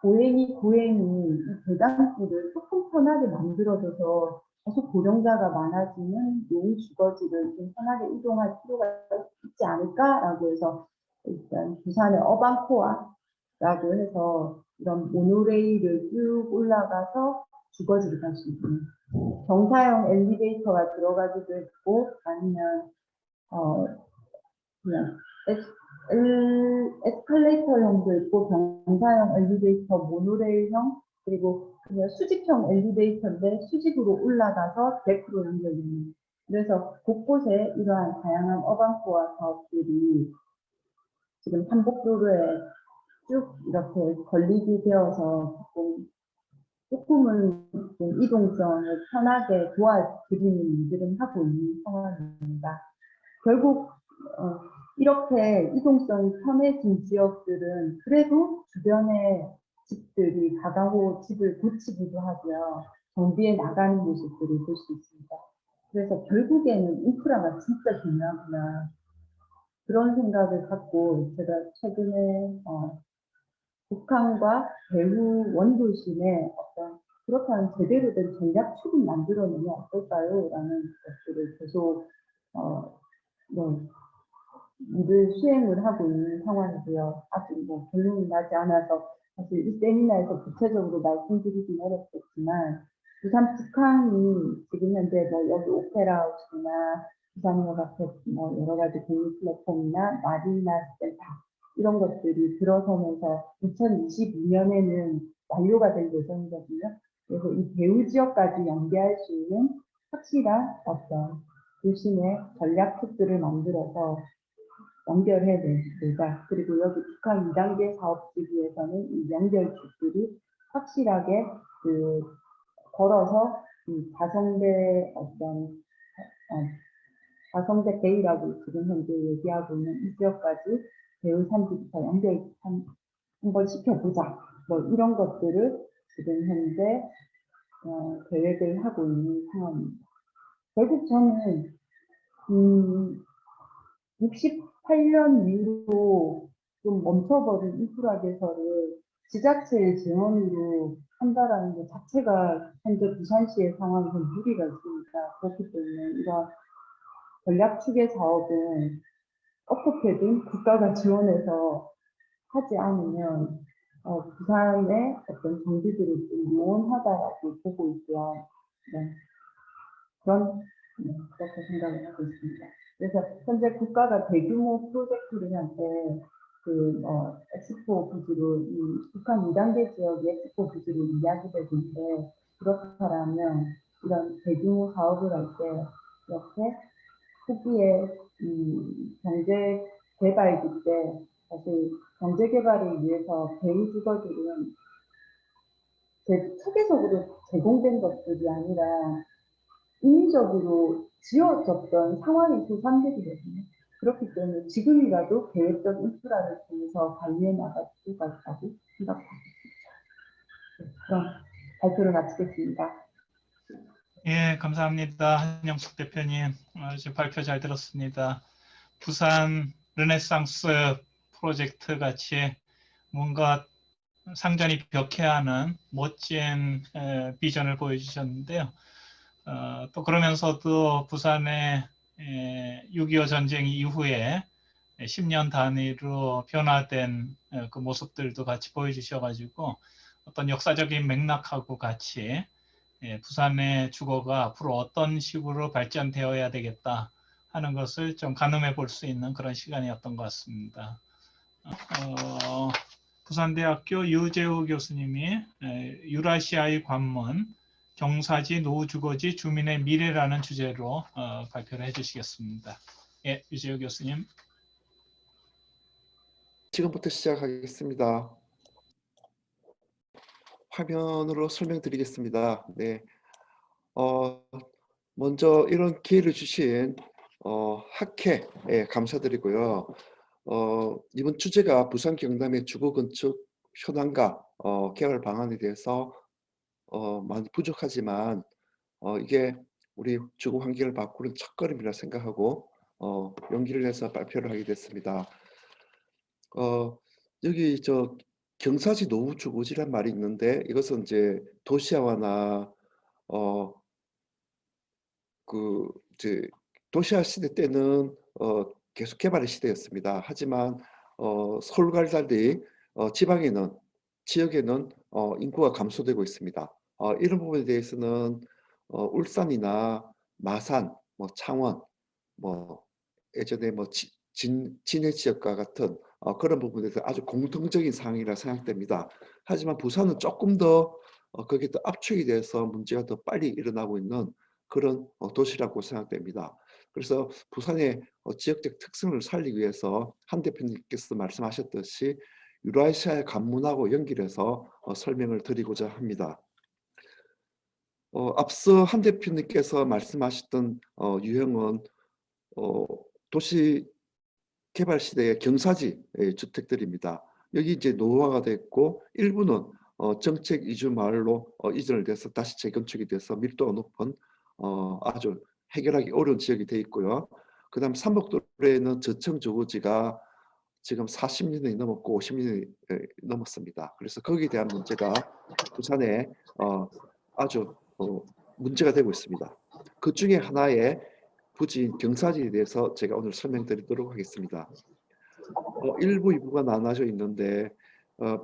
고행이 이 배당길을 조금 편하게 만들어줘서 계속 고령자가 많아지는 노후 주거지를 좀 편하게 이동할 필요가 있지 않을까라고 해서 일단 부산의 어반코어라고 해서 이런 모노레일을 쭉 올라가서 주거지를 갈 수 있는 경사형 엘리베이터가 들어가기도 했고 아니면 그냥 에스컬레이터형도 있고 경사형 엘리베이터, 모노레일형 그리고 그냥 수직형 엘리베이터인데 수직으로 올라가서 데크로 연결되는 그래서 곳곳에 이러한 다양한 어반코어 사업들이 지금 삼복도로에 쭉 이렇게 건립이 되어서 조금은 좀 이동성을 편하게 도와드리는 일들은 하고 있는 상황입니다. 결국 이렇게 이동성이 편해진 지역들은 그래도 주변에 집들이 가가고 집을 고치기도 하고요. 정비해 나가는 모습들을 볼 수 있습니다. 그래서 결국에는 인프라가 진짜 중요하구나. 그런 생각을 갖고 제가 최근에 북한과 배후 원도심에 어떤 그렇다면 제대로 된 전략축을 만들어내면 어떨까요? 라는 것들을 계속 일을 수행을 하고 있는 상황이고요. 아직 뭐 결론이 나지 않아서 사실 이 세미나에서 구체적으로 말씀드리긴 어렵겠지만 부산 북한이 지금 현재 뭐 여기 오페라 하우스나 부산역 앞에 뭐 여러 가지 공유 플랫폼이나 마리나 센터 이런 것들이 들어서면서 2022년에는 완료가 될 예정이거든요. 그래서 이 배후 지역까지 연계할 수 있는 확실한 어떤 도심의 전략축들을 만들어서 연결해내자. 그리고 여기 북한 2단계 사업지구에서는 이 연결축들이 확실하게 걸어서 이 다성대 다성대 베이라고 지금 현재 얘기하고 있는 이 지역까지 배후 산지부터 연결 한번 시켜보자. 뭐 이런 것들을 지금 현재 계획을 하고 있는 상황입니다. 결국 저는 68년 이후로 좀 멈춰버린 인프라 개설을 지자체의 재원으로 한다라는 것 자체가 현재 부산시의 상황이 좀 무리가 있습니다. 그렇기 때문에 이런 전략축의 사업은 어떻게든 국가가 지원해서 하지 않으면 부산의 어떤 정비들을 좀 요원하다라고 보고 있고요. 네. 그렇게 생각을 하고 있습니다. 그래서 현재 국가가 대규모 프로젝트를 할 때 엑스포 부지로 이 북한 2단계 지역의 엑스포 부지로 이야기되고 있는데 그렇다면 이런 대규모 사업을 할 때 이렇게 후기에 경제 개발기 때 사실 경제 개발을 위해서 배후 주거들은 체계적으로 제공된 것들이 아니라 인위적으로 지어졌던 상황이 조상들이거든요. 그렇기 때문에 지금이라도 계획적 인프라를 통해서 관리해 나갈 필요가 있다고 생각하고 있습니다. 그럼 발표를 마치겠습니다. 예, 감사합니다. 한영숙 대표님. 지금 발표 잘 들었습니다. 부산 르네상스 프로젝트 같이 뭔가 상전이 벽해하는 멋진 비전을 보여주셨는데요. 또 그러면서도 부산의 6.25 전쟁 이후에 10년 단위로 변화된 그 모습들도 같이 보여주셔가지고 어떤 역사적인 맥락하고 같이 부산의 주거가 앞으로 어떤 식으로 발전되어야 되겠다 하는 것을 좀 가늠해 볼 수 있는 그런 시간이었던 것 같습니다. 부산대학교 유재호 교수님이 유라시아의 관문, 경사지, 노후주거지, 주민의 미래라는 주제로 발표를 해주시겠습니다. 예, 유재호 교수님. 지금부터 시작하겠습니다. 화면으로 설명드리겠습니다. 네. 먼저 이런 기회를 주신 학회에 감사드리고요. 이번 주제가 부산 경남의 주거 건축 현황과 개발 방안에 대해서 많이 부족하지만 이게 우리 주거 환경을 바꾸는 첫걸음이라 생각하고 용기를 내서 발표를 하게 됐습니다. 여기 경사지 노후 주거지란 말이 있는데 이것은 이제 도시화나 이제 도시화 시대 때는 계속 개발의 시대였습니다. 하지만 서울과 달리 지역에는 인구가 감소되고 있습니다. 이런 부분에 대해서는 울산이나 마산, 창원, 뭐 예전에 진해 지역과 같은 그런 부분에서 아주 공통적인 상황이라 생각됩니다. 하지만 부산은 조금 더 거기에 더 압축이 돼서 문제가 더 빨리 일어나고 있는 그런 도시라고 생각됩니다. 그래서 부산의 지역적 특성을 살리기 위해서 한 대표님께서 말씀하셨듯이 유라시아의 관문하고 연결해서 설명을 드리고자 합니다. 앞서 한 대표님께서 말씀하셨던 유형은 도시 개발 시대의 경사지 주택들입니다. 여기 이제 노후화가 됐고 일부는 정책 이주 마을로 이전을 돼서 다시 재건축이 돼서 밀도가 높은 아주 해결하기 어려운 지역이 돼 있고요. 그다음 삼복도로에는 저층 주거지가 지금 40년이 넘었고 50년이 넘었습니다. 그래서 거기에 대한 문제가 부산에 아주 문제가 되고 있습니다. 그 중에 하나의 부지 경사지에 대해서 제가 오늘 설명드리도록 하겠습니다. 1부, 2부가 나눠져 있는데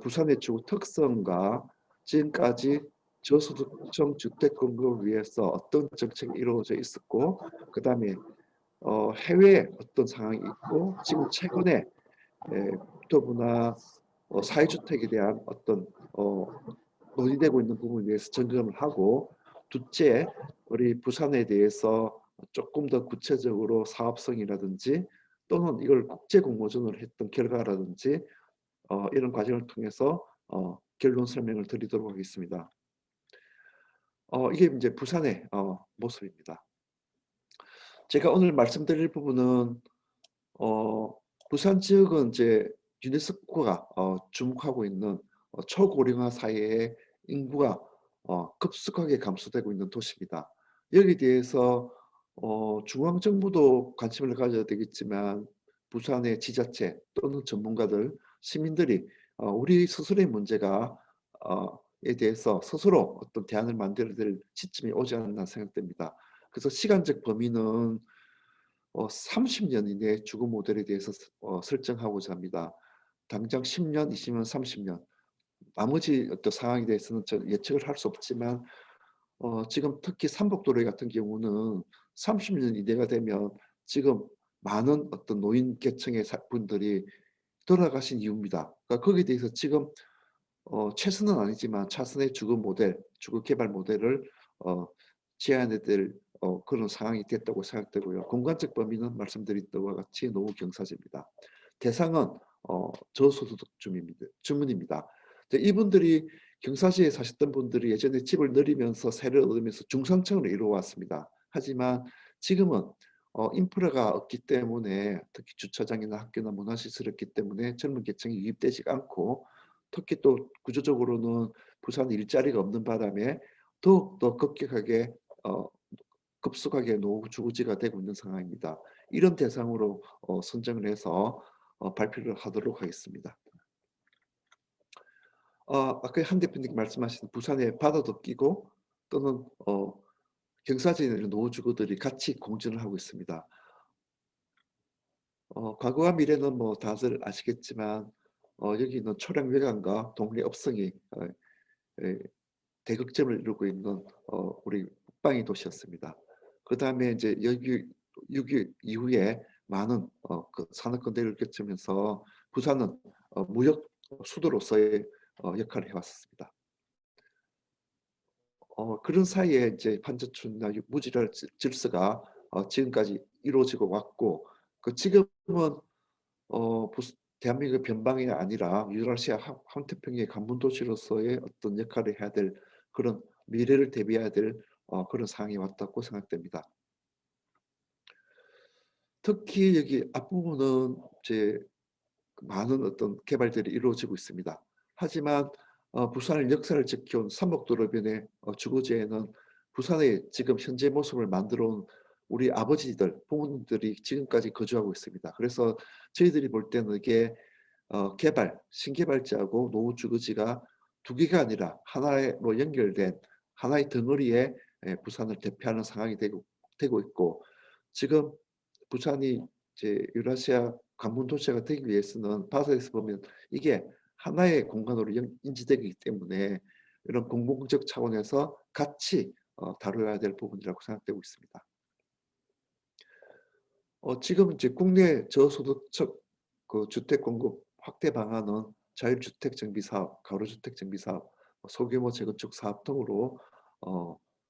부산의 주거 특성과 지금까지 저소득층 주택 공급을 위해서 어떤 정책이 이루어져 있었고 그 다음에 해외에 어떤 상황이 있고 지금 최근에 국토부나 사회주택에 대한 어떤 논의되고 있는 부분에 대해서 점검을 하고 둘째, 우리 부산에 대해서 조금 더 구체적으로 사업성이라든지 또는 이걸 국제 공모전을 했던 결과라든지 이런 과정을 통해서 결론 설명을 드리도록 하겠습니다. 이게 이제 부산의 모습입니다. 제가 오늘 말씀드릴 부분은 부산 지역은 이제 유네스코가 주목하고 있는 초고령화 사회의 인구가 급속하게 감소되고 있는 도시입니다. 여기에 대해서 중앙정부도 관심을 가져야 되겠지만 부산의 지자체 또는 전문가들, 시민들이 우리 스스로의 문제가 에 대해서 스스로 어떤 대안을 만들어야 될 시점이 오지 않나 생각됩니다. 그래서 시간적 범위는 30년 이내 주거 모델에 대해서 설정하고자 합니다. 당장 10년, 20년, 30년 나머지 어떤 상황에 대해서는 예측을 할 수 없지만 지금 특히 삼복도로 같은 경우는 30년 이내가 되면 지금 많은 어떤 노인 계층의 분들이 돌아가신 이유입니다. 그러니까 거기에 대해서 지금 최선은 아니지만 차선의 주거 모델, 주거 개발 모델을 제안해야 될 그런 상황이 됐다고 생각되고요. 공간적 범위는 말씀드린 바와 같이 노후 경사지입니다. 대상은 저소득 주민입니다. 이분들이 경사지에 사셨던 분들이 예전에 집을 늘리면서 세를 얻으면서 중산층으로 이루어왔습니다. 하지만 지금은 인프라가 없기 때문에 특히 주차장이나 학교나 문화시설이 없기 때문에 젊은 계층이 유입되지 않고 특히 또 구조적으로는 부산 일자리가 없는 바람에 더욱더 급격하게 급속하게 노후 주거지가 되고 있는 상황입니다. 이런 대상으로 선정을 해서 발표를 하도록 하겠습니다. 아까 한 대표님 말씀하신 부산에 바다도 끼고 또는 경사지에 노후 주거들이 같이 공존을 하고 있습니다. 과거와 미래는 뭐 다들 아시겠지만 여기 있는 초량 외관과 동네 업성이 대극점을 이루고 있는 우리 북방의 도시였습니다. 그 다음에 이제 6.25 이후에 많은 그 산업권 대를 겪으면서 부산은 무역 수도로서의 역할을 해왔습니다. 그런 사이에 이제 판저촌이나 무지랄 질서가 지금까지 이루어지고 왔고, 그 지금은 대한민국의 변방이 아니라 유라시아 환태평양의 간문도시로서의 어떤 역할을 해야 될 그런 미래를 대비해야 될 그런 상황이 왔다고 생각됩니다. 특히 여기 앞부분은 이제 많은 어떤 개발들이 이루어지고 있습니다. 하지만 부산의 역사를 지켜온 삼목도로변의 주거지에는 부산의 지금 현재 모습을 만들어 온 우리 아버지들, 부모님들이 지금까지 거주하고 있습니다. 그래서 저희들이 볼 때는 이게 개발, 신개발지하고 노후 주거지가 두 개가 아니라 하나로 연결된 하나의 덩어리에 부산을 대표하는 상황이 되고 있고, 지금 부산이 이제 유라시아 관문 도시가 되기 위해서는 바다에서 보면 이게 하나의 공간으로 인지되기 때문에 이런 공공적 차원에서 같이 다뤄야 될 부분이라고 생각되고 있습니다. 지금 이제 국내 저소득층 그 주택 공급 확대 방안은 자율주택 정비 사업, 가로주택 정비 사업, 소규모 재건축 사업 등으로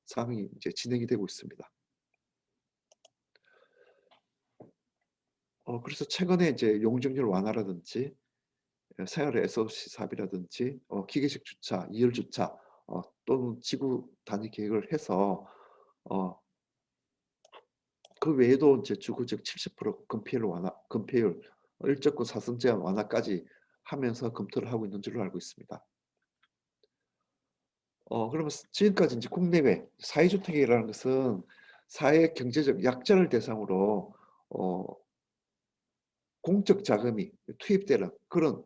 사항이 이제 진행이 되고 있습니다. 그래서 최근에 이제 용적률 완화라든지 생활 SOC 사업이라든지 기계식 주차, 2열 주차 또는 지구 단위 계획을 해서 그 외에도 이제 주거적 70% 건폐율 완화, 건폐율, 일적권 사선 제한 완화까지 하면서 검토를 하고 있는 줄로 알고 있습니다. 그러면 지금까지 이제 국내외 사회주택이라는 것은 사회 경제적 약자를 대상으로 공적 자금이 투입되는 그런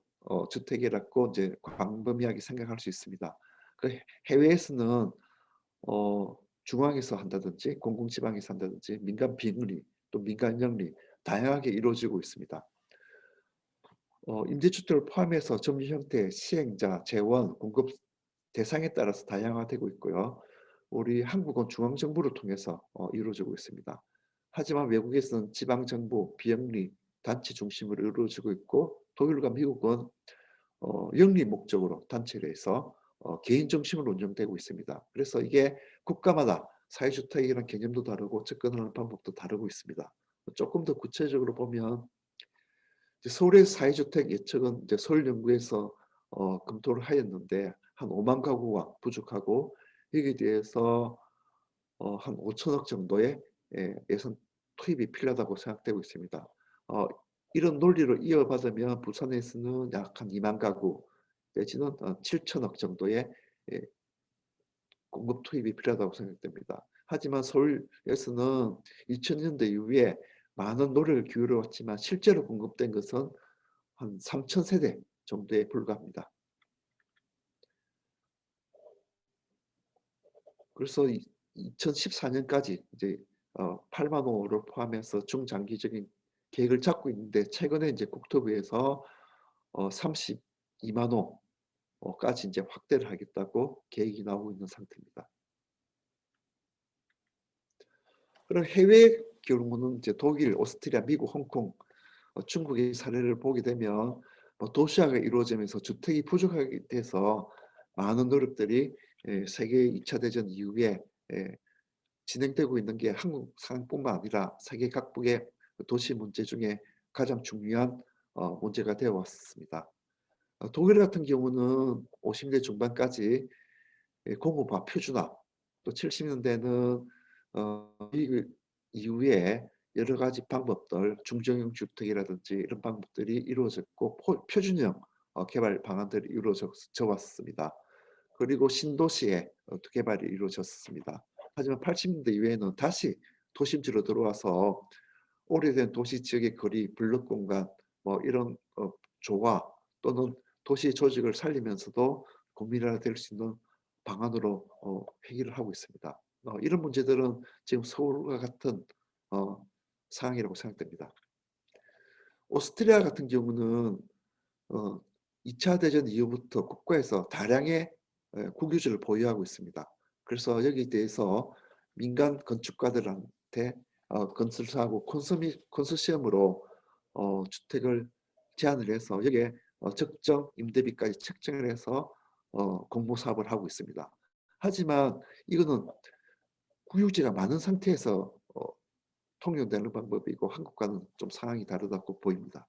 주택이라고 이제 광범위하게 생각할 수 있습니다. 그 해외에서는 중앙에서 한다든지 공공지방에서 한다든지 민간 비영리 또 민간 영리 다양하게 이루어지고 있습니다. 임대주택을 포함해서 점유 형태, 시행자, 재원, 공급 대상에 따라서 다양화되고 있고요. 우리 한국은 중앙정부를 통해서 이루어지고 있습니다. 하지만 외국에서는 지방정부, 비영리, 단체 중심으로 이루어지고 있고, 독일과 미국은 영리 목적으로 단체를 해서 개인 중심으로 운영되고 있습니다. 그래서 이게 국가마다 사회주택이라는 개념도 다르고 접근하는 방법도 다르고 있습니다. 조금 더 구체적으로 보면 서울의 사회주택 예측은 이제 서울연구에서 검토를 하였는데 한 5만 가구가 부족하고 여기에 대해서 한 5천억 정도의 예산 투입이 필요하다고 생각되고 있습니다. 이런 논리를 이어받으면 부산에서는 약 한 2만 가구 내지는 7천억 정도의 공급 투입이 필요하다고 생각됩니다. 하지만 서울에서는 2000년대 이후에 많은 노력을 기울여 왔지만 실제로 공급된 것은 한 3천 세대 정도에 불과합니다. 그래서 2014년까지 이제 8만 호를 포함해서 중장기적인 계획을 잡고 있는데 최근에 이제 국토부에서 32만 호까지 이제 확대를 하겠다고 계획이 나오고 있는 상태입니다. 그럼 해외 경우는 이제 독일, 오스트리아, 미국, 홍콩, 중국의 사례를 보게 되면 도시화가 이루어지면서 주택이 부족하게 돼서 많은 노력들이 세계 2차 대전 이후에 진행되고 있는 게 한국 상황뿐만 아니라 세계 각국의 도시 문제 중에 가장 중요한 문제가 되어 왔습니다. 독일 같은 경우는 50대 중반까지 공업화 표준화, 또 70년대는 미국 이후에 여러 가지 방법들, 중정형 주택이라든지 이런 방법들이 이루어졌고 표준형 개발 방안들이 이루어져 왔습니다. 그리고 신도시의 개발이 이루어졌습니다. 하지만 80년대 이후에는 다시 도심지로 들어와서 오래된 도시 지역의 거리, 블록 공간, 뭐 이런 조화 또는 도시 조직을 살리면서도 국민화될 수 있는 방안으로 회귀를 하고 있습니다. 이런 문제들은 지금 서울과 같은 상황이라고 생각됩니다. 오스트리아 같은 경우는 2차 대전 이후부터 국가에서 다량의 국유지를 보유하고 있습니다. 그래서 여기에 대해서 민간 건축가들한테 건설사하고 컨소시엄으로 주택을 제안을 해서 여기에 적정 임대비까지 책정을 해서 공모 사업을 하고 있습니다. 하지만 이거는 국유지가 많은 상태에서 통용되는 방법이고 한국과는 좀 상황이 다르다고 보입니다.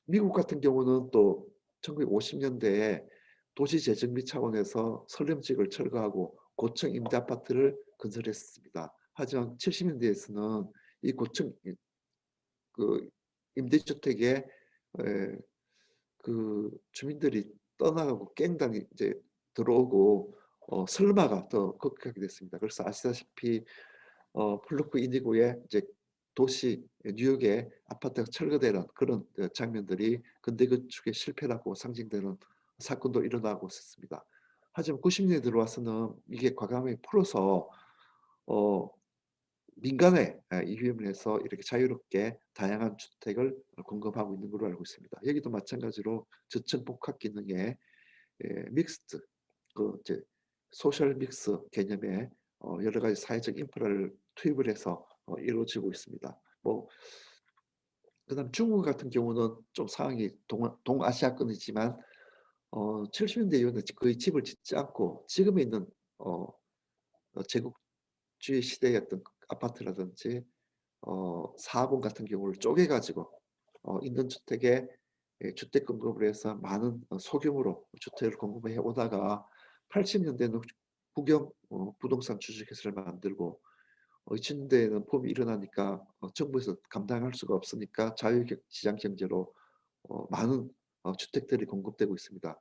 미국 같은 경우는 또 1950년대에 도시재정비 차원에서 설렘직을 철거하고 고층 임대 아파트를 건설했습니다. 하지만 70년대에서는 이 고층 그 임대주택에 그 주민들이 떠나가고 갱단이 이제 들어오고 설마가 더 극하게 됐습니다. 그래서 아시다시피 플루크 인디고의 이제 도시 뉴욕의 아파트가 철거되는 그런 장면들이 근대 건축의 실패라고 상징되는 사건도 일어나고 있었습니다. 하지만 90년대 들어와서는 이게 과감하게 풀어서 민간에 이휘을 해서 이렇게 자유롭게 다양한 주택을 공급하고 있는 걸로 알고 있습니다. 여기도 마찬가지로 저층 복합 기능의 믹스드 그 이제 소셜 믹스 개념의 여러 가지 사회적 인프라를 투입을 해서 이루어지고 있습니다. 뭐 그다음 중국 같은 경우는 좀 상황이 동아시아권이지만 70년대 이후는 거의 집을 짓지 않고 지금에 있는 제국주의 시대의 어떤 아파트라든지 4번 같은 경우를 쪼개가지고 있는 주택에 주택 공급을 해서 많은 소규모로 주택을 공급해 오다가 80년대는 국영 부동산 주식회사를 만들고 2000년대에는 붐이 일어나니까 정부에서 감당할 수가 없으니까 자유시장 경제로 많은 주택들이 공급되고 있습니다.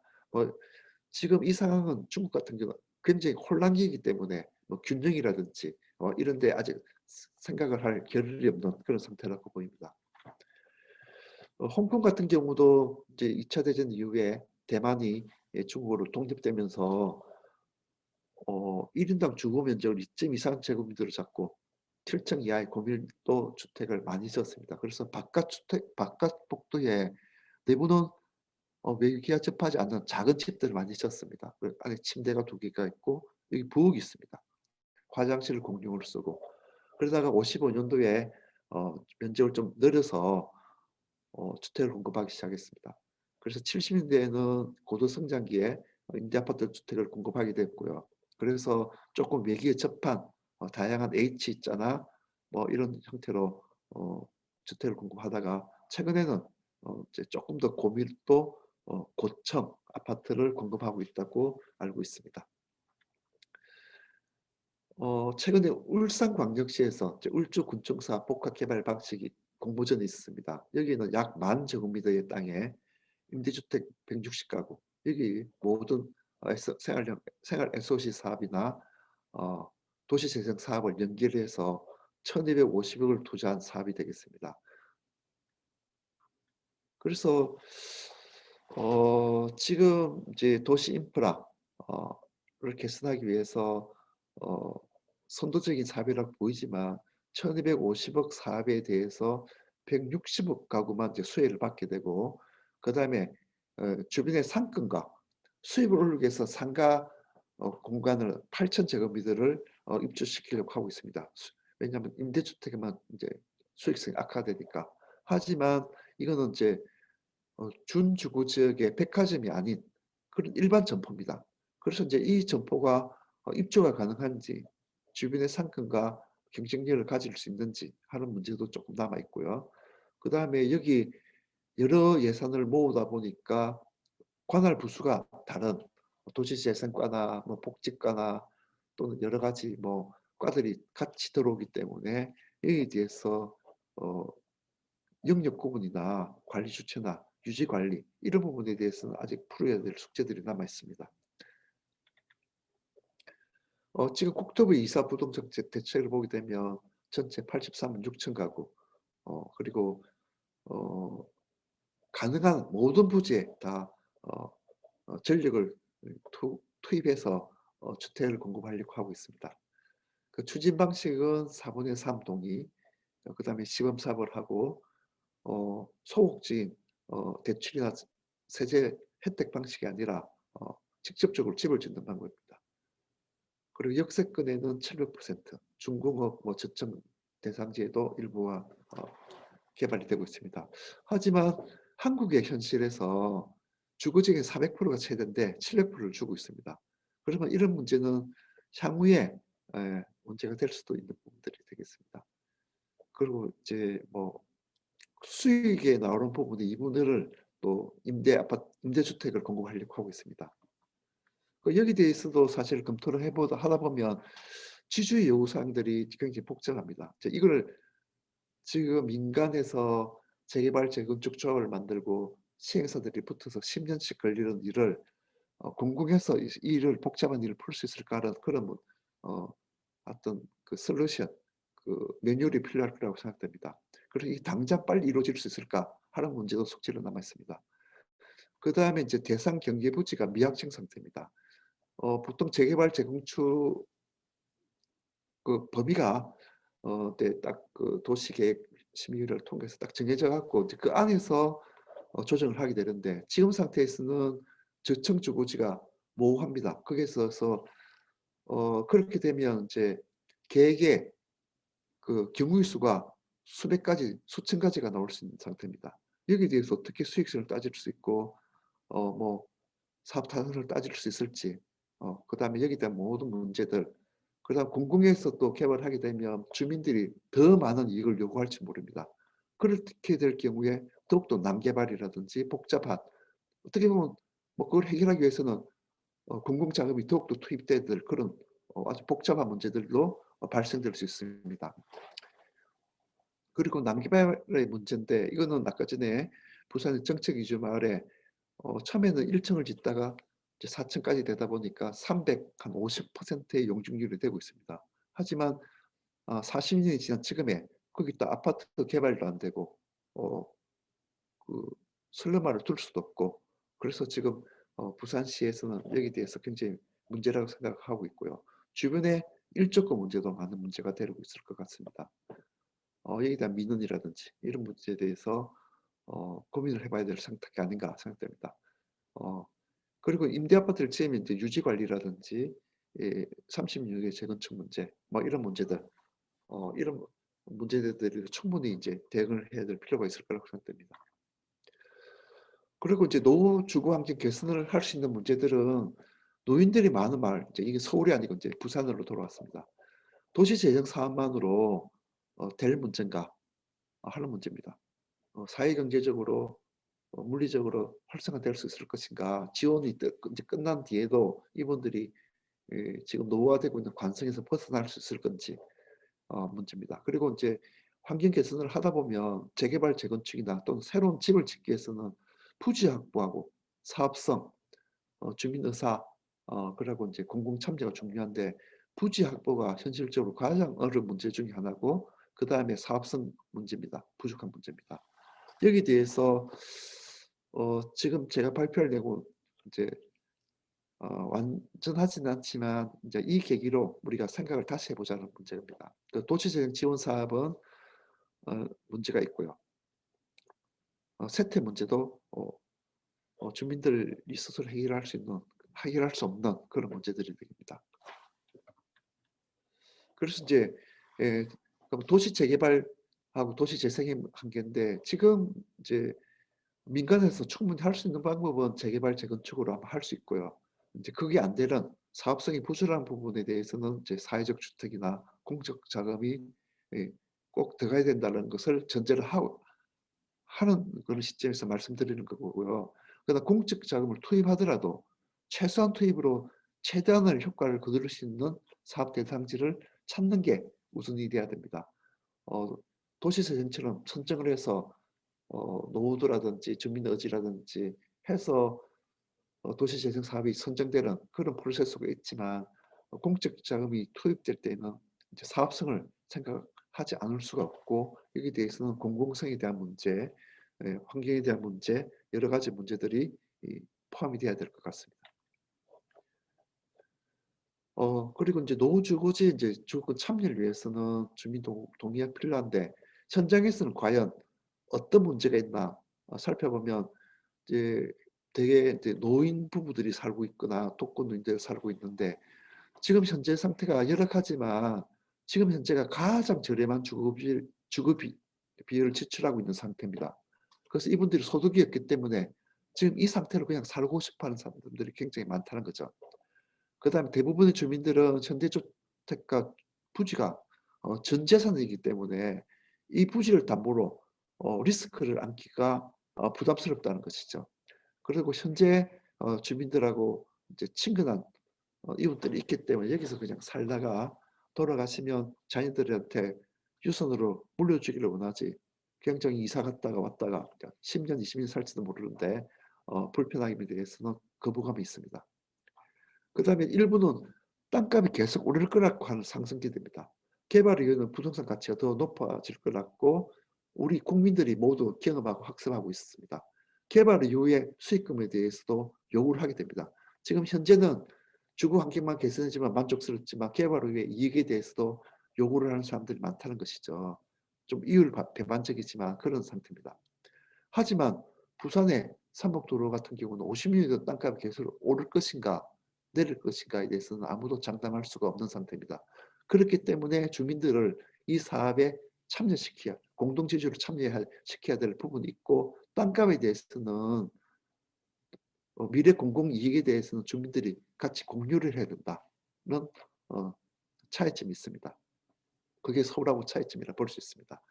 지금 이 상황은 중국 같은 경우 굉장히 혼란기이기 때문에 뭐 균형이라든지 이런데 아직 생각을 할 겨를이 없는 그런 상태라고 보입니다. 홍콩 같은 경우도 이제 2차 대전 이후에 대만이 중국으로 독립되면서 1인당 주거 면적을 2.23제곱미터로 잡고 7층 이하의 고밀도 주택을 많이 지었습니다. 그래서 바깥 복도에 내부는 외기와 접하지 않는 작은 집들을 많이 지었습니다. 안에 침대가 2개가 있고 여기 부엌이 있습니다. 화장실을 공용으로 쓰고 그러다가 55년도에 면적을 좀 늘려서 주택을 공급하기 시작했습니다. 그래서 70년대에는 고도 성장기에 임대아파트 주택을 공급하게 됐고요. 그래서 조금 외기에 접한 다양한 H자나 뭐 이런 형태로 주택을 공급하다가 최근에는 이제 조금 더 고밀도 고층 아파트를 공급하고 있다고 알고 있습니다. 최근에 울산광역시에서 울주군청사 복합개발 방식이 공모전이 있었습니다. 여기는 약 10,000제곱미터의 땅에 임대주택 160가구, 여기 모든 생활 SOC 사업이나 도시재생 사업을 연결해서 1,250억을 투자한 사업이 되겠습니다. 그래서 지금 이제 도시 인프라를 개선하기 위해서 선도적인 사업이라고 보이지만 1,250억 사업에 대해서 160억 가구만 이제 수혜를 받게 되고 그 다음에 주변의 상권과 수입을 올리기 위해서 상가 공간을 8,000제곱미터를 입주시키려고 하고 있습니다. 왜냐하면 임대주택에만 이제 수익성이 악화되니까. 하지만 이거는 이제 준주거 지역의 백화점이 아닌 그런 일반 점포입니다. 그래서 이제 이 점포가 입주가 가능한지 주변의 상권과 경쟁력을 가질 수 있는지 하는 문제도 조금 남아 있고요. 그 다음에 여기 여러 예산을 모으다 보니까 관할 부수가 다른 도시재생과나 뭐 복지과나 또는 여러 가지 뭐 과들이 같이 들어오기 때문에 여기에 대해서 영역 구분이나 관리 주체나 유지 관리 이런 부분에 대해서는 아직 풀어야 될 숙제들이 남아 있습니다. 지금 국토부 이사 부동산 대책을 보게 되면 전체 83만 6천 가구 그리고 가능한 모든 부지에 다 전력을 투입해서 주택을 공급하려고 하고 있습니다. 그 추진 방식은 4분의 3 동의, 그 다음에 시범 사업을 하고 소극적인 대출이나 세제 혜택 방식이 아니라 직접적으로 집을 짓는 방법입니다. 그리고 역세권에는 700%, 중공업 뭐 저점 대상지에도 일부가 개발이 되고 있습니다. 하지만 한국의 현실에서 주거지의 400%가 최대인데 700%를 주고 있습니다. 그러면 이런 문제는 향후에 문제가 될 수도 있는 부분들이 되겠습니다. 그리고 이제 뭐 수익에 나오는 부분의 2분의 1을 또 임대주택을 공급하려고 하고 있습니다. 여기 대해서도 사실 검토를 하다 보면 지주의 요구사항들이 굉장히 복잡합니다. 이걸 지금 민간에서 재개발 재건축 조합을 만들고 시행사들이 붙어서 10년씩 걸리는 일을 공공해서 이 일을 복잡한 일을 풀 수 있을까 하는 그런 어떤 그 솔루션, 그 매뉴얼이 필요할 거라고 생각됩니다. 그래서 이 당장 빨리 이루어질 수 있을까 하는 문제도 숙제로 남아 있습니다. 그 다음에 이제 대상 경계 부지가 미확정 상태입니다. 보통 재개발 재건축 그 범위가 딱그 도시계획 심의를 통해서 딱 정해져 갖고 그 안에서 조정을 하게 되는데 지금 상태에서는 저층 주거지가 모호합니다. 거기서 그렇게 되면 이제 계획에 그 경우의 수가 수백 가지, 수천 가지가 나올 수 있는 상태입니다. 여기에 대해서 어떻게 수익성을 따질 수 있고 뭐 사업 타선을 따질 수 있을지 그다음에 여기에 대한 모든 문제들 그다음 공공에서 또 개발을 하게 되면 주민들이 더 많은 이익을 요구할지 모릅니다. 그렇게 될 경우에 더욱더 난개발이라든지 복잡한 어떻게 보면 뭐 그걸 해결하기 위해서는 공공자금이 더욱더 투입돼야 될 그런 아주 복잡한 문제들로 발생될 수 있습니다. 그리고 난개발의 문제인데 이거는 아까 전에 부산의 정책 이주 마을에 처음에는 1층을 짓다가 이제 4층까지 되다 보니까 50%의 용적률이 되고 있습니다. 하지만 40년이 지난 지금에 거기다 아파트 개발도 안 되고 그 슬럼화를 둘 수도 없고 그래서 지금 부산시에서는 여기에 대해서 굉장히 문제라고 생각하고 있고요. 주변에 일조권 문제도 많은 문제가 되고 있을 것 같습니다. 여기에 대한 민원이라든지 이런 문제에 대해서 고민을 해봐야 될 선택이 아닌가 생각됩니다. 그리고 임대 아파트를 지으면 이제 유지 관리라든지 30년의 재건축 문제, 뭐 이런 문제들, 이런 문제들이 충분히 이제 대응을 해야 될 필요가 있을 거라고 생각됩니다. 그리고 이제 노후 주거 환경 개선을 할 수 있는 문제들은 노인들이 많은 마을, 이제 이게 서울이 아니고 이제 부산으로 돌아왔습니다. 도시 재정 사업만으로 될 문제인가 하는 문제입니다. 사회 경제적으로 물리적으로 활성화될 수 있을 것인가 지원이 이제 끝난 뒤에도 이분들이 지금 노후화되고 있는 관성에서 벗어날 수 있을 건지 문제입니다. 그리고 이제 환경 개선을 하다 보면 재개발 재건축이나 또는 새로운 집을 짓기 위해서는 부지 확보하고 사업성, 주민 의사 그리고 이제 공공 참여가 중요한데 부지 확보가 현실적으로 가장 어려운 문제 중에 하나고 그 다음에 사업성 문제입니다. 부족한 문제입니다. 여기에 대해서 지금 제가 발표를 내고 이제 완전하지는 않지만 이제 이 계기로 우리가 생각을 다시 해보자는 문제입니다. 그 도시재생 지원 사업은 문제가 있고요. 세태 문제도 주민들이 스스로 해결할 수 없는 그런 문제들이 됩니다. 그래서 이제 도시 재개발하고 도시 재생의 한계인데 지금 이제 민간에서 충분히 할 수 있는 방법은 재개발 재건축으로 아마 할 수 있고요. 이제 그게 안 되는 사업성이 부실한 부분에 대해서는 이제 사회적 주택이나 공적 자금이 꼭 들어가야 된다는 것을 전제를 하는 그런 시점에서 말씀드리는 거고요. 그러나 공적 자금을 투입하더라도 최소한 투입으로 최대한의 효과를 거둘 수 있는 사업 대상지를 찾는 게 우선이 돼야 됩니다. 도시재생처럼 선정을 해서 노후도라든지 주민의지라든지 해서 도시재생 사업이 선정되는 그런 프로세스가 있지만 공적 자금이 투입될 때는 이제 사업성을 생각하지 않을 수가 없고 여기에 대해서는 공공성에 대한 문제, 환경에 대한 문제, 여러 가지 문제들이 포함이 돼야 될 것 같습니다. 그리고 이제 노후주거지 이제 주거권 참여를 위해서는 주민 동의가 필요한데 현장에서는 과연 어떤 문제가 있나 살펴보면 이제 되게 이제 노인 부부들이 살고 있거나 독거노인들이 살고 있는데 지금 현재 상태가 열악하지만 지금 현재가 가장 저렴한 주거비를 지출하고 있는 상태입니다. 그래서 이분들이 소득이 없기 때문에 지금 이 상태로 그냥 살고 싶어하는 사람들이 굉장히 많다는 거죠. 그다음에 대부분의 주민들은 현대주택과 부지가 전 재산이기 때문에 이 부지를 담보로 리스크를 안기가 부담스럽다는 것이죠. 그리고 현재 주민들하고 이제 친근한 이웃들이 있기 때문에 여기서 그냥 살다가 돌아가시면 자녀들한테 유선으로 물려주기를 원하지 굉장히 이사 갔다가 왔다가 10년, 20년 살지도 모르는데 불편함에 대해서는 거부감이 있습니다. 그 다음에 일부는 땅값이 계속 오를 거라고 하는 상승기대입니다. 개발 이후에는 부동산 가치가 더 높아질 거라고 우리 국민들이 모두 경험하고 학습하고 있습니다. 개발 이후에 수익금에 대해서도 요구를 하게 됩니다. 지금 현재는 주거 환경만 개선하지만 만족스럽지만 개발 후에 이익에 대해서도 요구를 하는 사람들이 많다는 것이죠. 좀 이율 배반적이지만 그런 상태입니다. 하지만 부산의 삼복도로 같은 경우는 50년의 땅값이 계속 오를 것인가 내릴 것인가에 대해서는 아무도 장담할 수가 없는 상태입니다. 그렇기 때문에 주민들을 이 사업에 참여시켜야 공동체주로 참여시켜야 될 부분이 있고 땅값에 대해서는 미래 공공이익에 대해서는 주민들이 같이 공유를 해야 된다는 차이점이 있습니다. 그게 서울하고 차이점이라 볼 수 있습니다.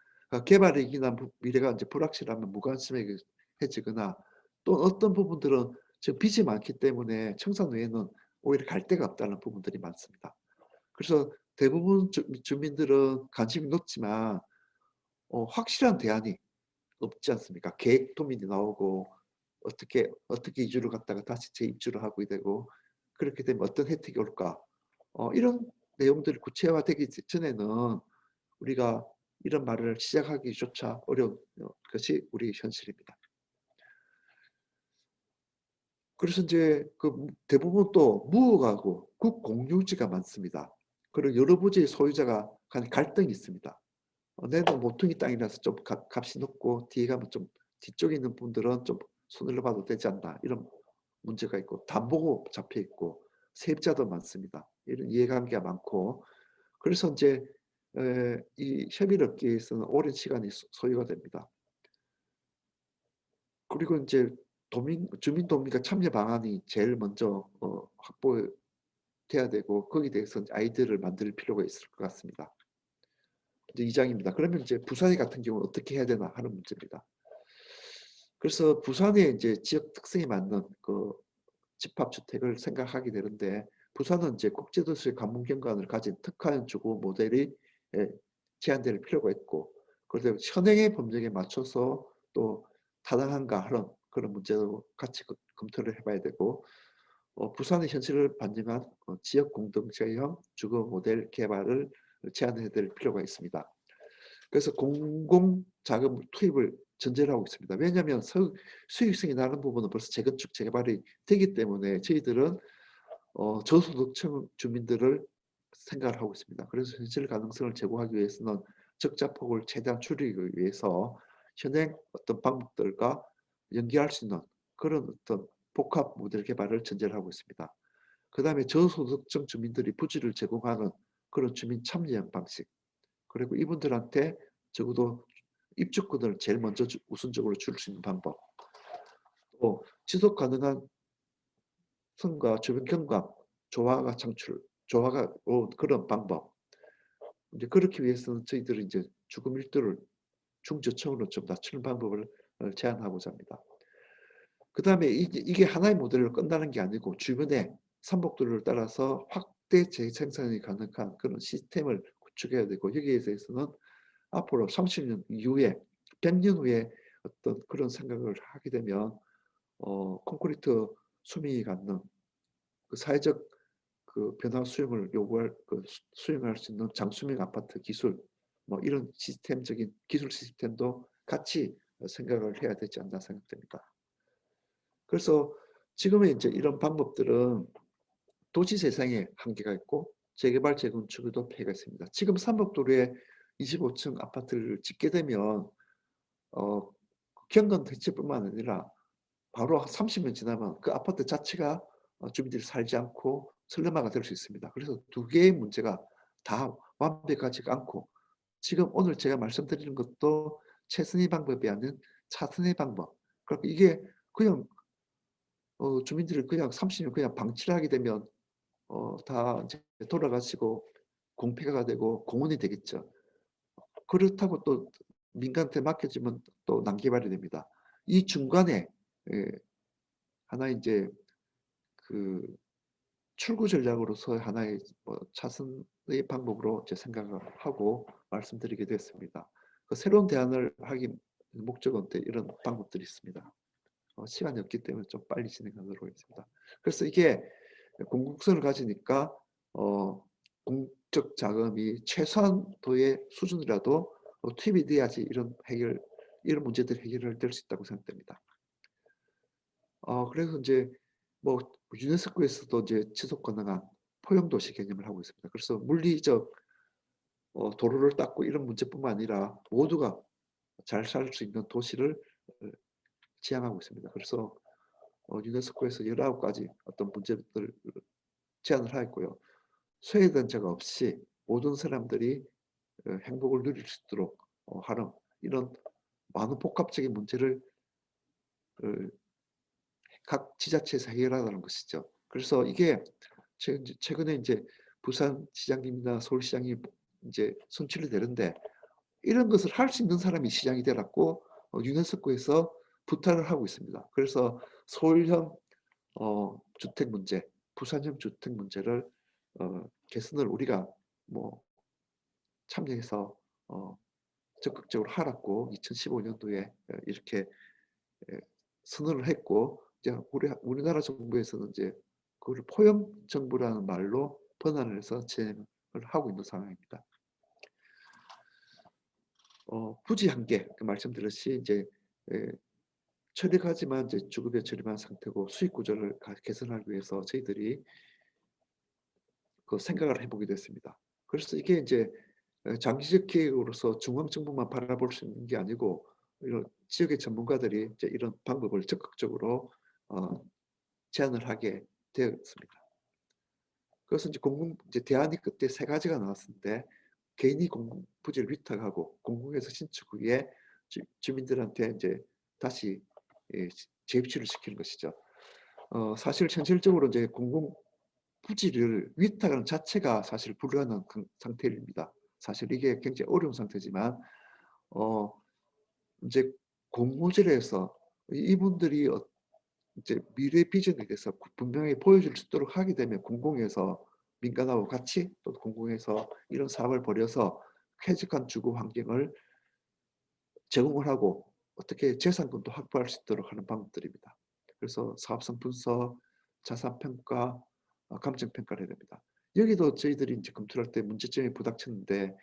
개발이익이나 미래가 이제 불확실하면 무관심해지거나 또 어떤 부분들은 지금 빚이 많기 때문에 청산 외에는 오히려 갈 데가 없다는 부분들이 많습니다. 그래서 대부분 주민들은 관심이 높지만 확실한 대안이 없지 않습니까? 계획 도민이 나오고 어떻게 이주를 갔다가 다시 재입주를 하고 되고 그렇게 되면 어떤 혜택이 올까? 이런 내용들이 구체화되기 전에는 우리가 이런 말을 시작하기조차 어려운 것이 우리 현실입니다. 그래서 이제 그 대부분 또 무허가고 국공유지가 많습니다. 그리고 여러 부지의 소유자가 간 갈등이 있습니다. 내도 모퉁이 땅이라서 좀 값이 높고 뒤에 가면 좀 뒤쪽에 있는 분들은 좀 손을 봐도 되지 않나 이런 문제가 있고 담보고 잡혀 있고 세입자도 많습니다. 이런 이해관계가 많고 그래서 이제 이 협의를 얻기 위해서는 오랜 시간이 소요가 됩니다. 그리고 이제 주민도민과 참여 방안이 제일 먼저 확보돼야 되고 거기에 대해서 아이디어를 만들 필요가 있을 것 같습니다. 이제 2장입니다. 그러면 이제 부산 같은 경우는 어떻게 해야 되나 하는 문제입니다. 그래서 부산의 이제 지역 특성에 맞는 그 집합주택을 생각하게 되는데 부산은 이제 국제도시 관문경관을 가진 특화형 주거 모델이 제한될 필요가 있고 그래서 현행의 법령에 맞춰서 또 타당한가 하는 그런 문제도 같이 검토를 해봐야 되고 부산의 현실을 반영한 지역 공동체형 주거 모델 개발을 제안해야 될 필요가 있습니다. 그래서 공공자금 투입을 전제로 하고 있습니다. 왜냐하면 수익성이 나는 부분은 벌써 재건축 재개발이 되기 때문에 저희들은 저소득층 주민들을 생각을 하고 있습니다. 그래서 현실 가능성을 제고하기 위해서는 적자폭을 최대한 줄이기 위해서 현행 어떤 방법들과 연계할 수 있는 그런 어떤 복합 모델 개발을 전제로 하고 있습니다. 그 다음에 저소득층 주민들이 부지를 제공하는 그런 주민 참여형 방식 그리고 이분들한테 적어도 입주권을 제일 먼저 우선적으로 줄 수 있는 방법 또 지속 가능한 성과 주변 경감 조화가 그런 방법 이제 그렇기 위해서는 저희들은 이제 주거 밀도를 중저층으로 좀 낮추는 방법을 제안하고자 합니다. 그 다음에 이게 하나의 모델로 끝나는 게 아니고 주변에 삼복도를 따라서 확대 재생산이 가능한 그런 시스템을 구축해야 되고 여기에 대해서는 앞으로 30년 이후에 100년 후에 어떤 그런 생각을 하게 되면 콘크리트 수명이 갖는 그 사회적 그 변화 수용을 요구할 수용할 수 있는 장수명 아파트 기술 뭐 이런 시스템적인 기술 시스템도 같이 생각을 해야 되지 않나 생각됩니다. 그래서 지금의 이제 이런 방법들은 도시 세상에 한계가 있고 재개발 재건축에도 폐해가 있습니다. 지금 삼복도로에 25층 아파트를 짓게 되면 경관 대체뿐만 아니라 바로 30년 지나면 그 아파트 자체가 주민들이 살지 않고 슬럼화가 될 수 있습니다. 그래서 두 개의 문제가 다 완벽하지가 않고 지금 오늘 제가 말씀드리는 것도 최선의 방법이 아닌 차선의 방법. 그러니까 이게 그냥 주민들을 그냥 30년 그냥 방치를 하게 되면 다 이제 돌아가시고 공폐가 되고 공원이 되겠죠. 그렇다고 또 민간한테 맡겨지면 또 난개발이 됩니다. 이 중간에 하나의 이제 그 출구 전략으로서 하나의 차선의 방법으로 제 생각을 하고 말씀드리게 됐습니다. 그 새로운 대안을 하기 목적은 이런 방법들이 있습니다. 시간이 없기 때문에 좀 빨리 진행하도록 하겠습니다. 그래서 이게 공공성을 가지니까 공적 자금이 최소한도의 수준이라도 투입이 돼야지 이런 문제들 해결을 될 수 있다고 생각됩니다. 그래서 이제 뭐 유네스코에서도 이제 지속 가능한 포용 도시 개념을 하고 있습니다. 그래서 물리적 도로를 닦고 이런 문제뿐만 아니라 모두가 잘 살 수 있는 도시를 지향하고 있습니다. 그래서 유네스코에서 19가지 어떤 문제들을 제안을 하였고요. 소외된 자가 없이 모든 사람들이 행복을 누릴 수 있도록 하는 이런 많은 복합적인 문제를 각 지자체에서 해결하라는 것이죠. 그래서 이게 최근에 이제 부산시장님이나 서울시장이 이제 선출이 되는데 이런 것을 할 수 있는 사람이 시장이 되라고 유네스코에서 부탁을 하고 있습니다. 그래서 서울형 주택 문제, 부산형 주택 문제를 개선을 우리가 뭐 참여해서 적극적으로 하라고 2015년도에 이렇게 선언을 했고 이제 우리나라 정부에서는 이제 그걸 포용 정부라는 말로 번안을 해서 진행을 하고 있는 상황입니다. 부지 한계 말씀드렸듯이 이제 처리하지만 이제 주급에 저렴한 상태고 수익 구조를 개선하기 위해서 저희들이 그 생각을 해보게 됐습니다. 그래서 이게 이제 장기적 계획으로서 중앙 정부만 바라볼 수 있는 게 아니고 이런 지역의 전문가들이 이제 이런 방법을 적극적으로 제안을 하게 되었습니다. 그래서 이제 대안이 그때 세 가지가 나왔는데 개인이 공공 부지를 위탁하고 공공에서 신축 후에 주민들한테 이제 다시 재입주를 시키는 것이죠. 사실 현실적으로 이제 공공 부지를 위탁하는 자체가 사실 불가능한 상태입니다. 사실 이게 굉장히 어려운 상태지만 이제 공모질에서 이분들이 이제 미래 비전에 대해서 분명히 보여줄 수 있도록 하게 되면 공공에서 민간하고 같이 또 공공에서 이런 사업을 벌여서 쾌적한 주거 환경을 제공을 하고 어떻게 재산권도 확보할 수 있도록 하는 방법들입니다. 그래서 사업성 분석, 자산 평가, 감정 평가를 해야 됩니다. 여기도 저희들이 이제 검토할 때 문제점이 부닥쳤는데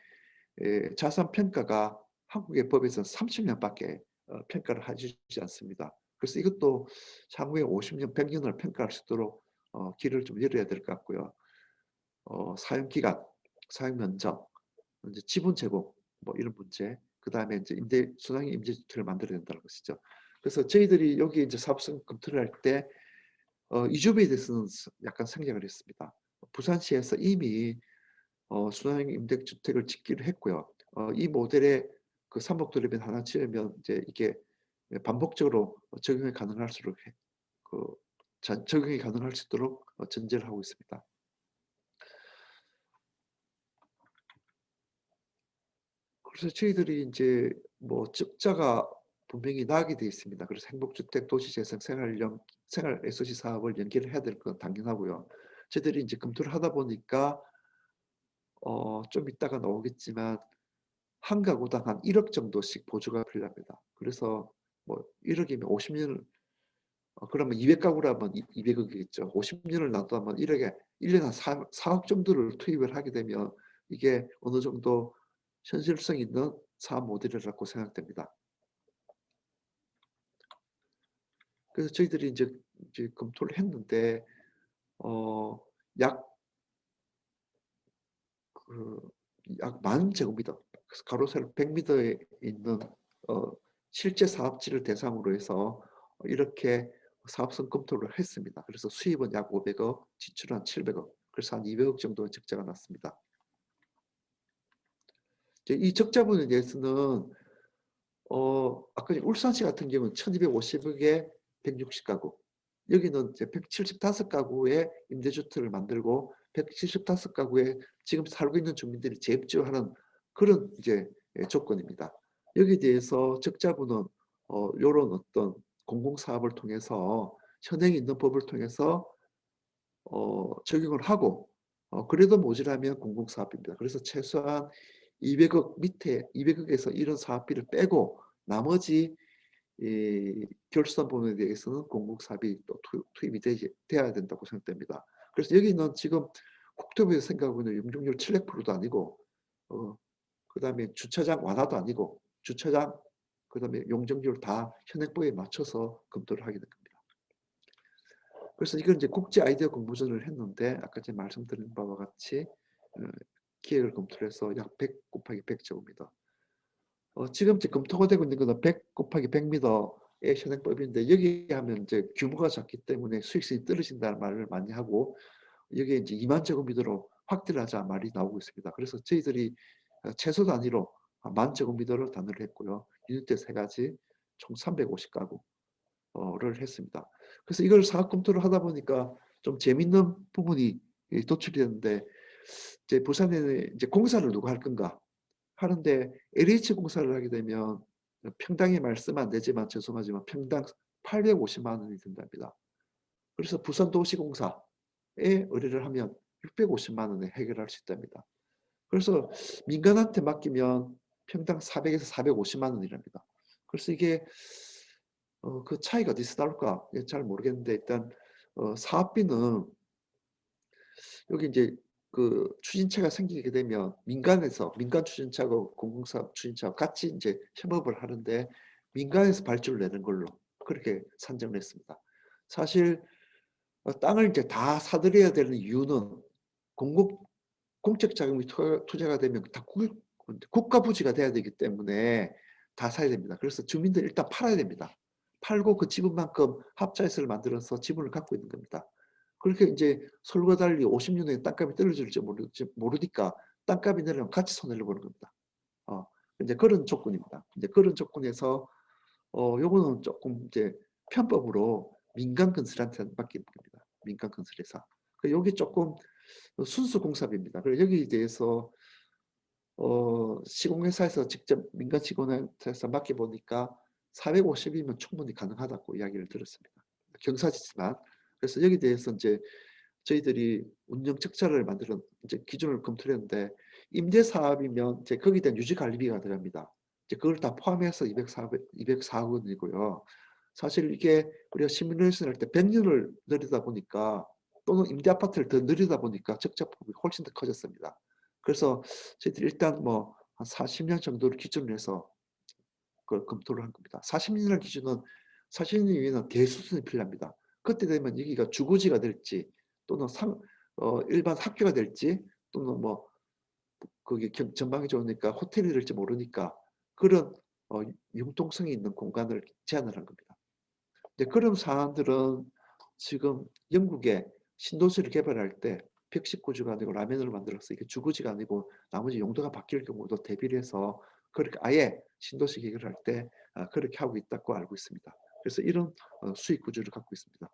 자산 평가가 한국의 법에서는 30년밖에 평가를 해주지 않습니다. 그래서 이것도 향후에 50년, 100년을 평가할 수 있도록 길을 좀 열어야 될 것 같고요. 사용 기간, 사용 면적, 이제 지분 제공 뭐 이런 문제, 그 다음에 이제 순환형 임대주택을 만들어야 된다는 것이죠. 그래서 저희들이 여기 이제 사업성 검토를 할 때 이주비에 대해서는 약간 생략을 했습니다. 부산시에서 이미 순환형 임대주택을 짓기로 했고요. 이 모델에 그 삼목도립면 하나 지으면 이제 이게 반복적으로 적용이 가능할수록 적용이 가능할 수 있도록 전제를 하고 있습니다. 그래서 저희들이 이제 뭐 적자가 분명히 나게 돼 있습니다. 그래서 행복주택 도시재생 생활 SOC 사업을 연계를 해야 될 건 당연하고요. 저희들이 이제 검토를 하다 보니까 좀 이따가 나오겠지만 한 가구당 한 1억 정도씩 보조가 필요합니다. 그래서 뭐 1억이면 50년을 그러면 200가구라면 200억이겠죠. 50년을 놔두면 1억에 1년에 한 4억 정도를 투입을 하게 되면 이게 어느 정도 현실성 있는 사업 모델이라고 생각됩니다. 그래서 저희들이 이제 검토를 했는데 약 약 10,000제곱미터, 가로 세로 100m에 있는 실제 사업지를 대상으로 해서 이렇게 사업성 검토를 했습니다. 그래서 수입은 약 500억, 지출은 한 700억, 그래서 한 200억 정도의 적자가 났습니다. 이 적자분에 대해서는 아까 울산시 같은 경우는 1250억에 160가구, 여기는 이제 175가구의 임대주택을 만들고 175가구에 지금 살고 있는 주민들이 재입주하는 그런 이제 조건입니다. 여기에 대해서 적자분은 이런 어떤 공공사업을 통해서 현행에 있는 법을 통해서 적용을 하고 그래도 모자라면 공공사업입니다. 그래서 최소한 200억 밑에 200억에서 이런 사업비를 빼고 나머지 이 결산 부분에 대해서는 공공사업이 또 투입이 돼야 된다고 생각됩니다. 그래서 여기는 지금 국토부에서 생각하고 있는 용적률 700%도 아니고 그다음에 주차장 완화도 아니고 주차장 그다음에 용적률 다 현행법에 맞춰서 검토를 하게 된 겁니다. 그래서 이건 이제 국제 아이디어 공모전을 했는데 아까 제가 말씀드린 바와 같이 기획을 검토를 해서 약 100 곱하기 100제곱미터. 지금 이제 검토가 되고 있는 거는 100 곱하기 100m의 현행법인데 여기 하면 이제 규모가 작기 때문에 수익성이 떨어진다는 말을 많이 하고 여기에 이제 2만 제곱미터로 확대를 하자 말이 나오고 있습니다. 그래서 저희들이 최소 단위로 10,000 제곱미터를 단위로 했고요. 유닛대 3가지 총 350가구를 했습니다. 그래서 이걸 사업 검토를 하다 보니까 좀 재밌는 부분이 도출이 됐는데 이제 부산에 이제 공사를 누가 할 건가 하는데 LH 공사를 하게 되면 평당의 말씀 안 되지만 죄송하지만 평당 850만 원이 든답니다. 그래서 부산도시공사에 의뢰를 하면 650만 원에 해결할 수 있답니다. 그래서 민간한테 맡기면 평당 400에서 450만 원이랍니다. 그래서 이게 그 차이가 어디서 나올까 잘 모르겠는데 일단 사업비는 여기 이제 그 추진체가 생기게 되면 민간에서 민간 추진차하고 공공사업 추진차하고 같이 이제 협업을 하는데 민간에서 발주를 내는 걸로 그렇게 산정을 했습니다. 사실 땅을 이제 다 사들여야 되는 이유는 공적 자금이 투자가 되면 다 국가 부지가 돼야 되기 때문에 다 사야 됩니다. 그래서 주민들 일단 팔아야 됩니다. 팔고 그 지분만큼 합자회사를 만들어서 지분을 갖고 있는 겁니다. 그렇게 이제 서울과 달리 50년 후에 땅값이 떨어질지 모르니까 땅값이 내려면 같이 손해를 보는 겁니다. 이제 그런 조건입니다. 이제 그런 조건에서 요거는 조금 이제 편법으로 민간 건설한테 맡기는 겁니다. 민간 건설회사. 여기 조금 순수 공사비입니다. 그리고 여기에 대해서 시공회사에서 직접 민간 시공회사에서 맡겨보니까 450이면 충분히 가능하다고 이야기를 들었습니다. 경사지지만 그래서 여기에 대해서 이제 저희들이 운영 적자를 만들어 이제 기준을 검토했는데 임대 사업이면 이제 거기에 대한 유지 관리비가 들어갑니다. 이제 그걸 다 포함해서 204억 원이고요. 사실 이게 우리가 시뮬레이션 할 때 100년을 늘리다 보니까 또는 임대 아파트를 더 늘리다 보니까 적자폭이 훨씬 더 커졌습니다. 그래서 저희들이 일단 뭐 한 40년 정도를 기준으로 해서 그걸 검토를 한 겁니다. 40년을 기준은 40년 이후에는 대수순이 필요합니다. 그때 되면 여기가 주거지가 될지 또는 일반 학교가 될지 또는 뭐 거기 전망이 좋으니까 호텔이 될지 모르니까 그런 융통성이 있는 공간을 제안을 한 겁니다. 근데 그런 사안들은 지금 영국에 신도시를 개발할 때 119주가 아니고 라면을 만들어서 이게 주거지가 아니고 나머지 용도가 바뀔 경우도 대비를 해서 그렇게 아예 신도시 개발할 때 그렇게 하고 있다고 알고 있습니다. 그래서 이런 수익 구조를 갖고 있습니다.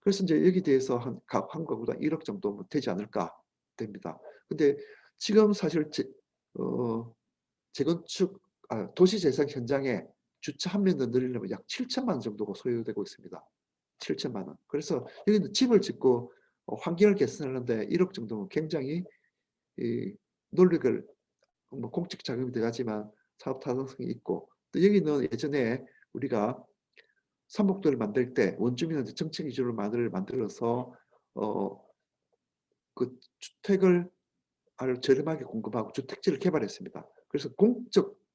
그래서 이제 여기 대해서 한 가구당 1억 정도 되지 않을까 됩니다. 근데 지금 사실 재건축 도시재생 현장에 주차 한 명 더 늘리려면 약 7천만 원 정도가 소요되고 있습니다. 7천만 원. 그래서 여기는 집을 짓고 환경을 개선하는데 1억 정도면 굉장히 논리를 뭐 공적 자금이 들어가지만 사업 타당성이 있고 또 여기는 예전에 우리가 삼목도를 만들 때 원주민한테 정책 위주로 만들어서 그 주택을 아주 저렴하게 공급하고 주택지를 개발했습니다. 그래서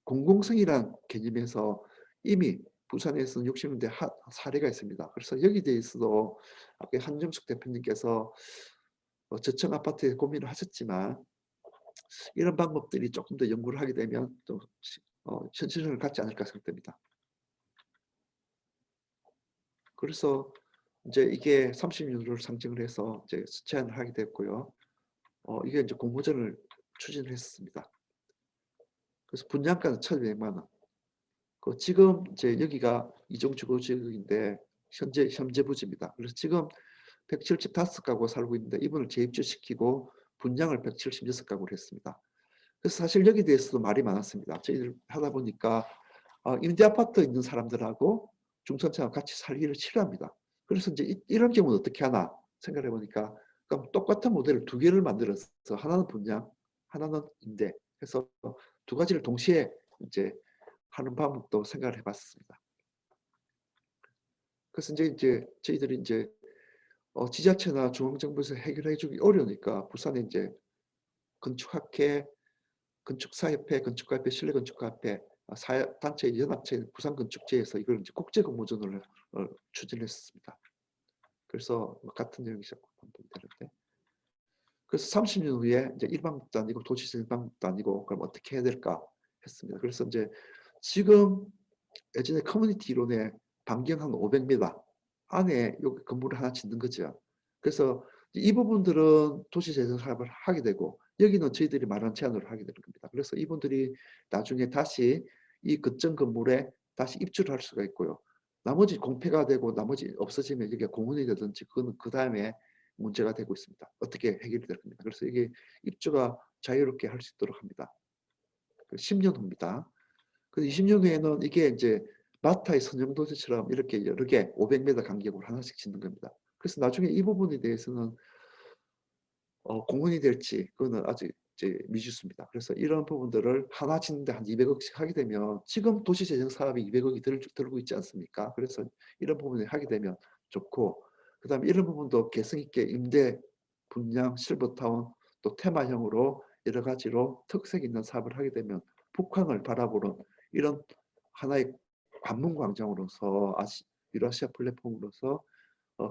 공공성이라는 개념에서 이미 부산에서는 60년대 사례가 있습니다. 그래서 여기에 대해서도 아까 한정숙 대표님께서 저층 아파트에 고민을 하셨지만 이런 방법들이 조금 더 연구를 하게 되면 또 현실성을 갖지 않을까 생각됩니다. 그래서 이제 이게 30년을 상징을 해서 이제 제안을 하게 됐고요. 이게 이제 공모전을 추진했습니다. 그래서 분양가는 1,200만 원. 지금 이제 여기가 이종주거지역인데 현재 부지입니다. 그래서 지금 175가구 살고 있는데 이분을 재입주시키고 분양을 176가구를 했습니다. 그래서 사실 여기 대해서도 말이 많았습니다. 저희들 하다 보니까 임대 아파트 있는 사람들하고 중산층하고 같이 살기를 싫어합니다. 그래서 이제 이런 경우는 어떻게 하나 생각해 보니까 그럼 똑같은 모델을 두 개를 만들어서 하나는 분양, 하나는 임대 해서 두 가지를 동시에 이제 하는 방법도 생각을 해봤습니다. 그래서 이제 저희들이 이제 지자체나 중앙정부에서 해결해주기 어려우니까 부산에 이제 건축학회, 건축사협회, 건축가협회, 실내건축가협회, 단체 연합체 부산건축제에서 이걸 이제 국제공모전을 추진했습니다. 그래서 같은 내용이죠. 그래서 30년 후에 이제 일반국도 아니고 도시적 일반국도 아니고 그럼 어떻게 해야 될까 했습니다. 그래서 이제 지금 예전에 커뮤니티 이론에 반경 한 500m 안에 여기 건물을 하나 짓는 거죠. 그래서 이 부분들은 도시재생 사업을 하게 되고 여기는 저희들이 말한 제안으로 하게 되는 겁니다. 그래서 이분들이 나중에 다시 이 거점 건물에 다시 입주를 할 수가 있고요. 나머지 공폐가 되고 나머지 없어지면 여기가 공원이 되든지 그거는 그 다음에 문제가 되고 있습니다. 어떻게 해결이 될 겁니다. 그래서 이게 입주가 자유롭게 할 수 있도록 합니다. 10년 후입니다. 그 20년 후에는 이게 이제 마타의 선정도시처럼 이렇게 여러 개 500m 간격으로 하나씩 짓는 겁니다. 그래서 나중에 이 부분에 대해서는 공원이 될지 그거는 아직 이제 미지수입니다. 그래서 이런 부분들을 하나 짓는데 한 200억씩 하게 되면 지금 도시재생 사업이 200억이 들고 있지 않습니까? 그래서 이런 부분을 하게 되면 좋고 그다음에 이런 부분도 개성 있게 임대, 분양, 실버타운 또 테마형으로 여러 가지로 특색 있는 사업을 하게 되면 북한을 바라보는 이런 하나의 관문 광장으로서 유라시아 플랫폼으로서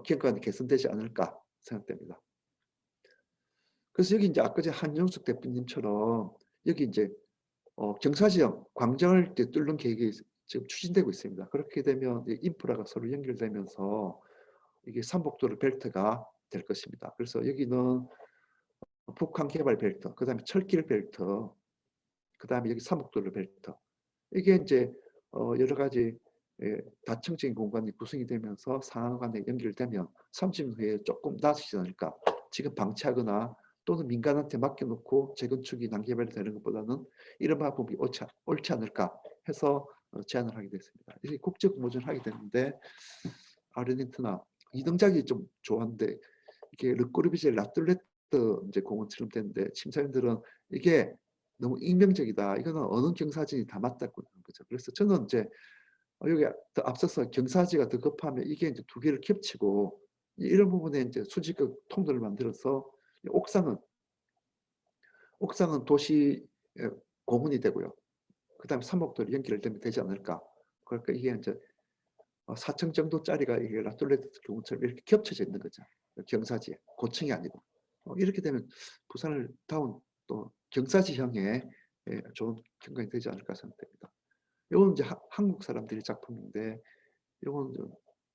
기업관이 개선되지 않을까 생각됩니다. 그래서 여기 이제 아까 전에 한영숙 대표님처럼 여기 이제 경사지형 광장을 뚫는 계획이 지금 추진되고 있습니다. 그렇게 되면 인프라가 서로 연결되면서 이게 삼복도로 벨트가 될 것입니다. 그래서 여기는 북한 개발 벨트, 그 다음에 철길 벨트, 그 다음에 여기 삼복도로 벨트. 이게 이제 여러 가지 다층적인 공간이 구성이 되면서 상하 간에 연결되면 30년 후에 조금 나아지지 않을까. 지금 방치하거나 또는 민간한테 맡겨놓고 재건축이 난개발이 되는 것보다는 이런 방법이 옳지 않을까 해서 제안을 하게 됐습니다. 이제 국제공모전을 하게 됐는데 아르헨티나 이등작이 좀 좋았는데 이게 르꼬르비제 라툴레트 이제 공원처럼 됐는데 심사위원들은 이게 너무 익명적이다. 이거는 어느 경사진이 다 맞다고 하는 거죠. 그래서 저는 이제 여기 더 앞서서 경사지가 더 급하면 이게 이제 두 개를 겹치고 이런 부분에 이제 수직적 통로를 만들어서 옥상은 도시 공원이 되고요. 그다음에 삼목도로 연결되면 되지 않을까. 그러니까 이게 이제 4층 정도짜리가 이게 라툴레트 경우처럼 이렇게 겹쳐져 있는 거죠. 경사지에 고층이 아니고 이렇게 되면 부산을 다운 또 경사지형의 좋은 경관이 되지 않을까 생각됩니다. 이건 이제 한국 사람들의 작품인데 이건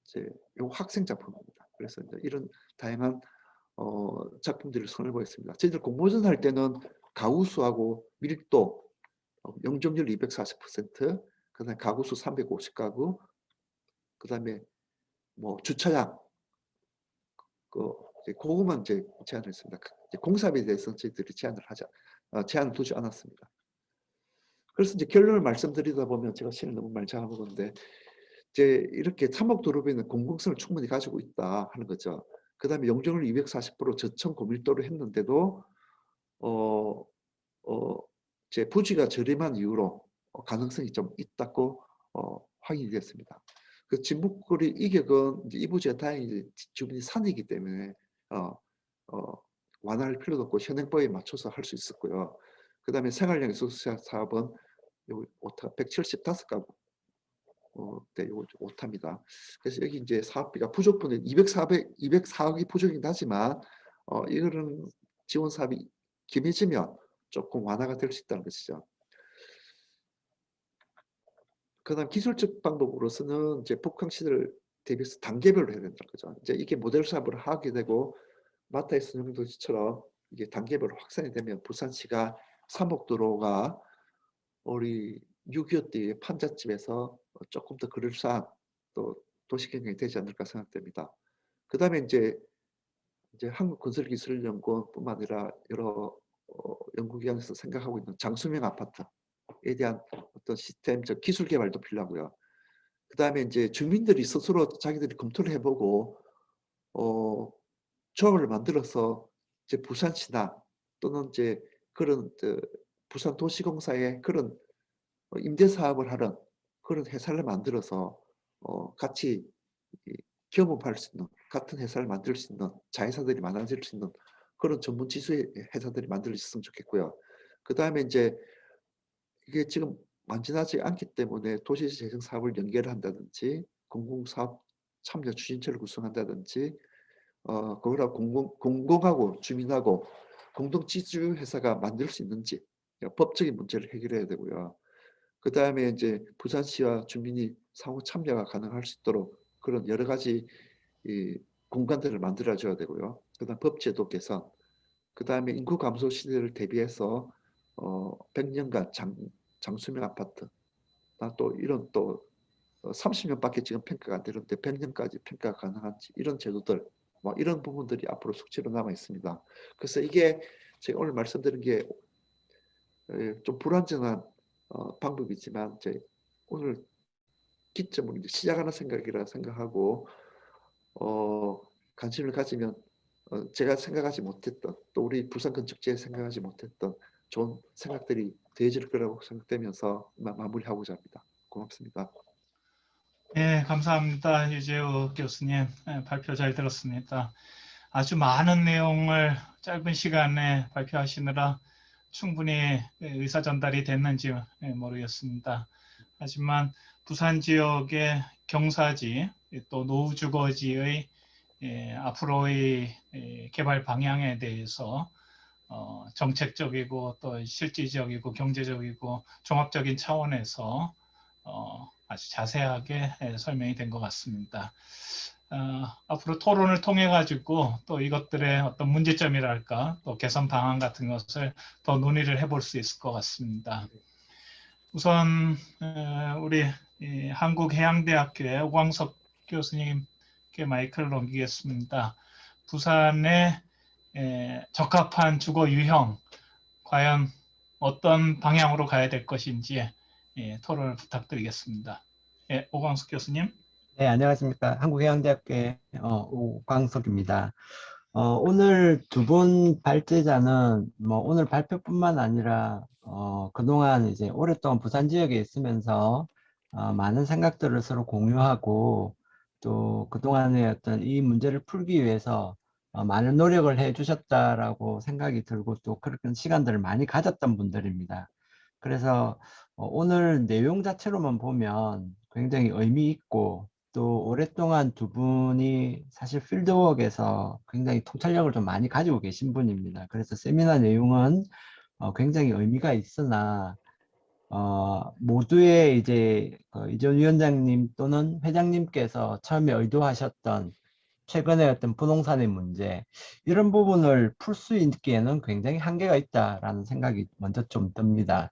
이제 학생 작품입니다. 그래서 이제 이런 다양한 작품들을 손을 보였습니다. 저희들 공모전 할 때는 가구수하고 밀도, 용적률 240%, 그다음에 가구수 350가구, 그다음에 뭐 주차장 그거만 이제 제안을 했습니다. 공사비에 대해서는 저희들이 제안을 두지 않았습니다. 그래서 이제 결론을 말씀드리다 보면 제가 시간을 너무 많이 잡아먹었는데 이제 이렇게 3억 도로비는 공공성을 충분히 가지고 있다 하는 거죠. 그 다음에 용적률 240% 저층 고밀도로 했는데도 제 부지가 저렴한 이유로 가능성이 좀 있다고 확인이 됐습니다. 그 진북거리 이격은 이제 이 부지가 다행히 주변이 산이기 때문에 완화할 필요도 없고 현행법에 맞춰서 할 수 있었고요. 그 다음에 생활형 소수자 사업은 여기 175가구 네, 요거 오타입니다. 그래서 여기 이제 사업비가 부족분에 204억이 부족이긴 하지만 이거는 지원 사업이 김해지면 조금 완화가 될 수 있다는 것이죠. 그다음 기술적 방법으로서는 이제 북한 시대를 대비해서 단계별로 해야 된다 그죠. 이제 이게 모델 사업을 하게 되고 마타의 선용도시처럼 이게 단계별로 확산이 되면 부산시가 삼옥도로가 우리 6.25 때의 판잣집에서 조금 더 그럴싸한 또 도시경영이 되지 않을까 생각됩니다. 그 다음에 이제 한국건설기술연구원뿐만 아니라 여러 연구기관에서 생각하고 있는 장수명 아파트에 대한 어떤 시스템적 기술 개발도 필요하고요. 그 다음에 이제 주민들이 스스로 자기들이 검토를 해보고 조합을 만들어서 이제 부산시나 또는 이제 그런 부산도시공사의 그런 임대 사업을 하는 그런 회사를 만들어서 같이 경험할 수 있는 같은 회사를 만들 수 있는 자회사들이 많아질 수 있는 그런 전문 지수의 회사들이 만들어졌으면 좋겠고요. 그 다음에 이제 이게 지금 완전하지 않기 때문에 도시 재생 사업을 연계한다든지 공공사업 참여 추진처를 구성한다든지 그거랑 공공하고 주민하고 공동 지주 회사가 만들 수 있는지 법적인 문제를 해결해야 되고요. 그 다음에 이제 부산시와 주민이 상호 참여가 가능할 수 있도록 그런 여러 가지 이 공간들을 만들어줘야 되고요. 그다음 법제도 개선. 그 다음에 인구 감소 시대를 대비해서 100년간 장수명 아파트. 또 이런 또 30년밖에 지금 평가가 안 되는데 100년까지 평가가 가능한지 이런 제도들 뭐 이런 부분들이 앞으로 숙제로 남아 있습니다. 그래서 이게 제가 오늘 말씀드린 게 좀 불완전한 방법이지만 오늘 기점은 이제 시작하는 생각이라 생각하고 관심을 가지면 제가 생각하지 못했던 또 우리 부산 건축지에 생각하지 못했던 좋은 생각들이 더해질 거라고 생각되면서 마무리하고자 합니다. 고맙습니다. 네, 감사합니다. 유재욱 교수님. 발표 잘 들었습니다. 아주 많은 내용을 짧은 시간에 발표하시느라 충분히 의사 전달이 됐는지 모르겠습니다. 하지만 부산 지역의 경사지 또 노후주거지의 앞으로의 개발 방향에 대해서 정책적이고 또 실질적이고 경제적이고 종합적인 차원에서 아주 자세하게 설명이 된 것 같습니다. 앞으로 토론을 통해 가지고 또 이것들의 어떤 문제점이랄까 또 개선 방안 같은 것을 더 논의를 해볼 수 있을 것 같습니다. 우선 우리 한국해양대학교의 오광석 교수님께 마이크를 넘기겠습니다. 부산의 적합한 주거 유형 과연 어떤 방향으로 가야 될 것인지 토론을 부탁드리겠습니다. 오광석 교수님. 네, 안녕하십니까. 한국해양대학교의 오광석입니다. 오늘 두 분 발제자는 오늘 발표뿐만 아니라 그동안 이제 오랫동안 부산 지역에 있으면서 많은 생각들을 서로 공유하고 또 그동안의 어떤 이 문제를 풀기 위해서 많은 노력을 해 주셨다라고 생각이 들고 또 그런 시간들을 많이 가졌던 분들입니다. 그래서 오늘 내용 자체로만 보면 굉장히 의미 있고 또 오랫동안 두 분이 사실 필드워크에서 굉장히 통찰력을 좀 많이 가지고 계신 분입니다. 그래서 세미나 내용은 굉장히 의미가 있으나 모두의 이제 이전 위원장님 또는 회장님께서 처음에 의도하셨던 최근의 어떤 부동산의 문제 이런 부분을 풀 수 있기에는 굉장히 한계가 있다라는 생각이 먼저 좀 듭니다.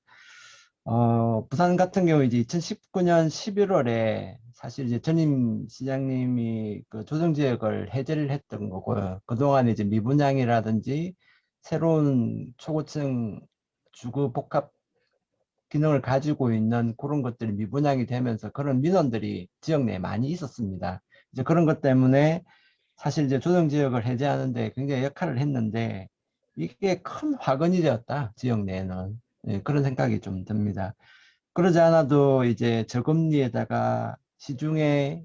부산 같은 경우 이제 2019년 11월에 사실 이제 전임 시장님이 그 조정지역을 해제를 했던 거고요. 그동안 이제 미분양이라든지 새로운 초고층 주거 복합 기능을 가지고 있는 그런 것들이 미분양이 되면서 그런 민원들이 지역 내에 많이 있었습니다. 이제 그런 것 때문에 사실 이제 조정지역을 해제하는데 굉장히 역할을 했는데 이게 큰 화근이 되었다, 지역 내에는. 예, 그런 생각이 좀 듭니다. 그러지 않아도 이제 저금리에다가 시중에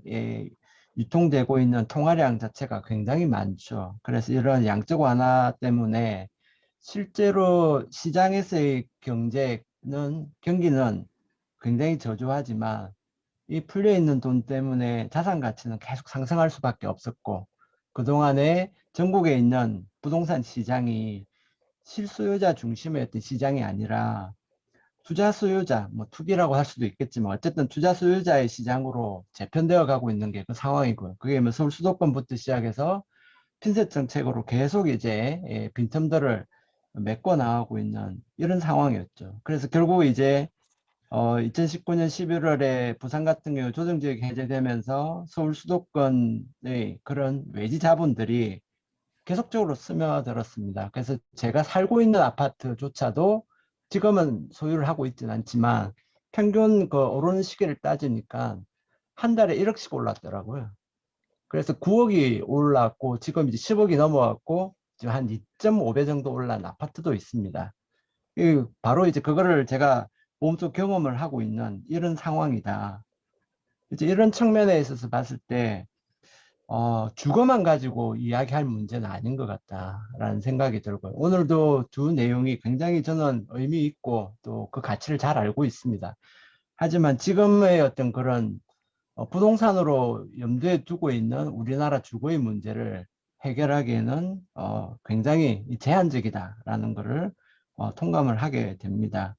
유통되고 있는 통화량 자체가 굉장히 많죠. 그래서 이런 양적 완화 때문에 실제로 시장에서의 경기는 굉장히 저조하지만 이 풀려있는 돈 때문에 자산 가치는 계속 상승할 수밖에 없었고 그동안에 전국에 있는 부동산 시장이 실소유자 중심의 어떤 시장이 아니라 투자 수요자, 뭐 투기라고 할 수도 있겠지만 어쨌든 투자 수요자의 시장으로 재편되어 가고 있는 게 그 상황이고요. 그게 뭐 서울 수도권부터 시작해서 핀셋 정책으로 계속 이제 빈틈들을 메꿔 나가고 있는 이런 상황이었죠. 그래서 결국 이제 2019년 11월에 부산 같은 경우 조정지역이 해제되면서 서울 수도권의 그런 외지 자본들이 계속적으로 스며들었습니다. 그래서 제가 살고 있는 아파트조차도 지금은 소유를 하고 있지는 않지만 평균 그 오르는 시기를 따지니까 한 달에 1억씩 올랐더라고요. 그래서 9억이 올랐고 지금 이제 10억이 넘어갔고 지금 한 2.5배 정도 올란 아파트도 있습니다. 바로 이제 그거를 제가 몸소 경험을 하고 있는 이런 상황이다. 이제 이런 측면에 있어서 봤을 때 주거만 가지고 이야기할 문제는 아닌 것 같다라는 생각이 들고요. 오늘도 두 내용이 굉장히 저는 의미 있고 또 그 가치를 잘 알고 있습니다. 하지만 지금의 어떤 그런 부동산으로 염두에 두고 있는 우리나라 주거의 문제를 해결하기에는 굉장히 제한적이다라는 것을 통감을 하게 됩니다.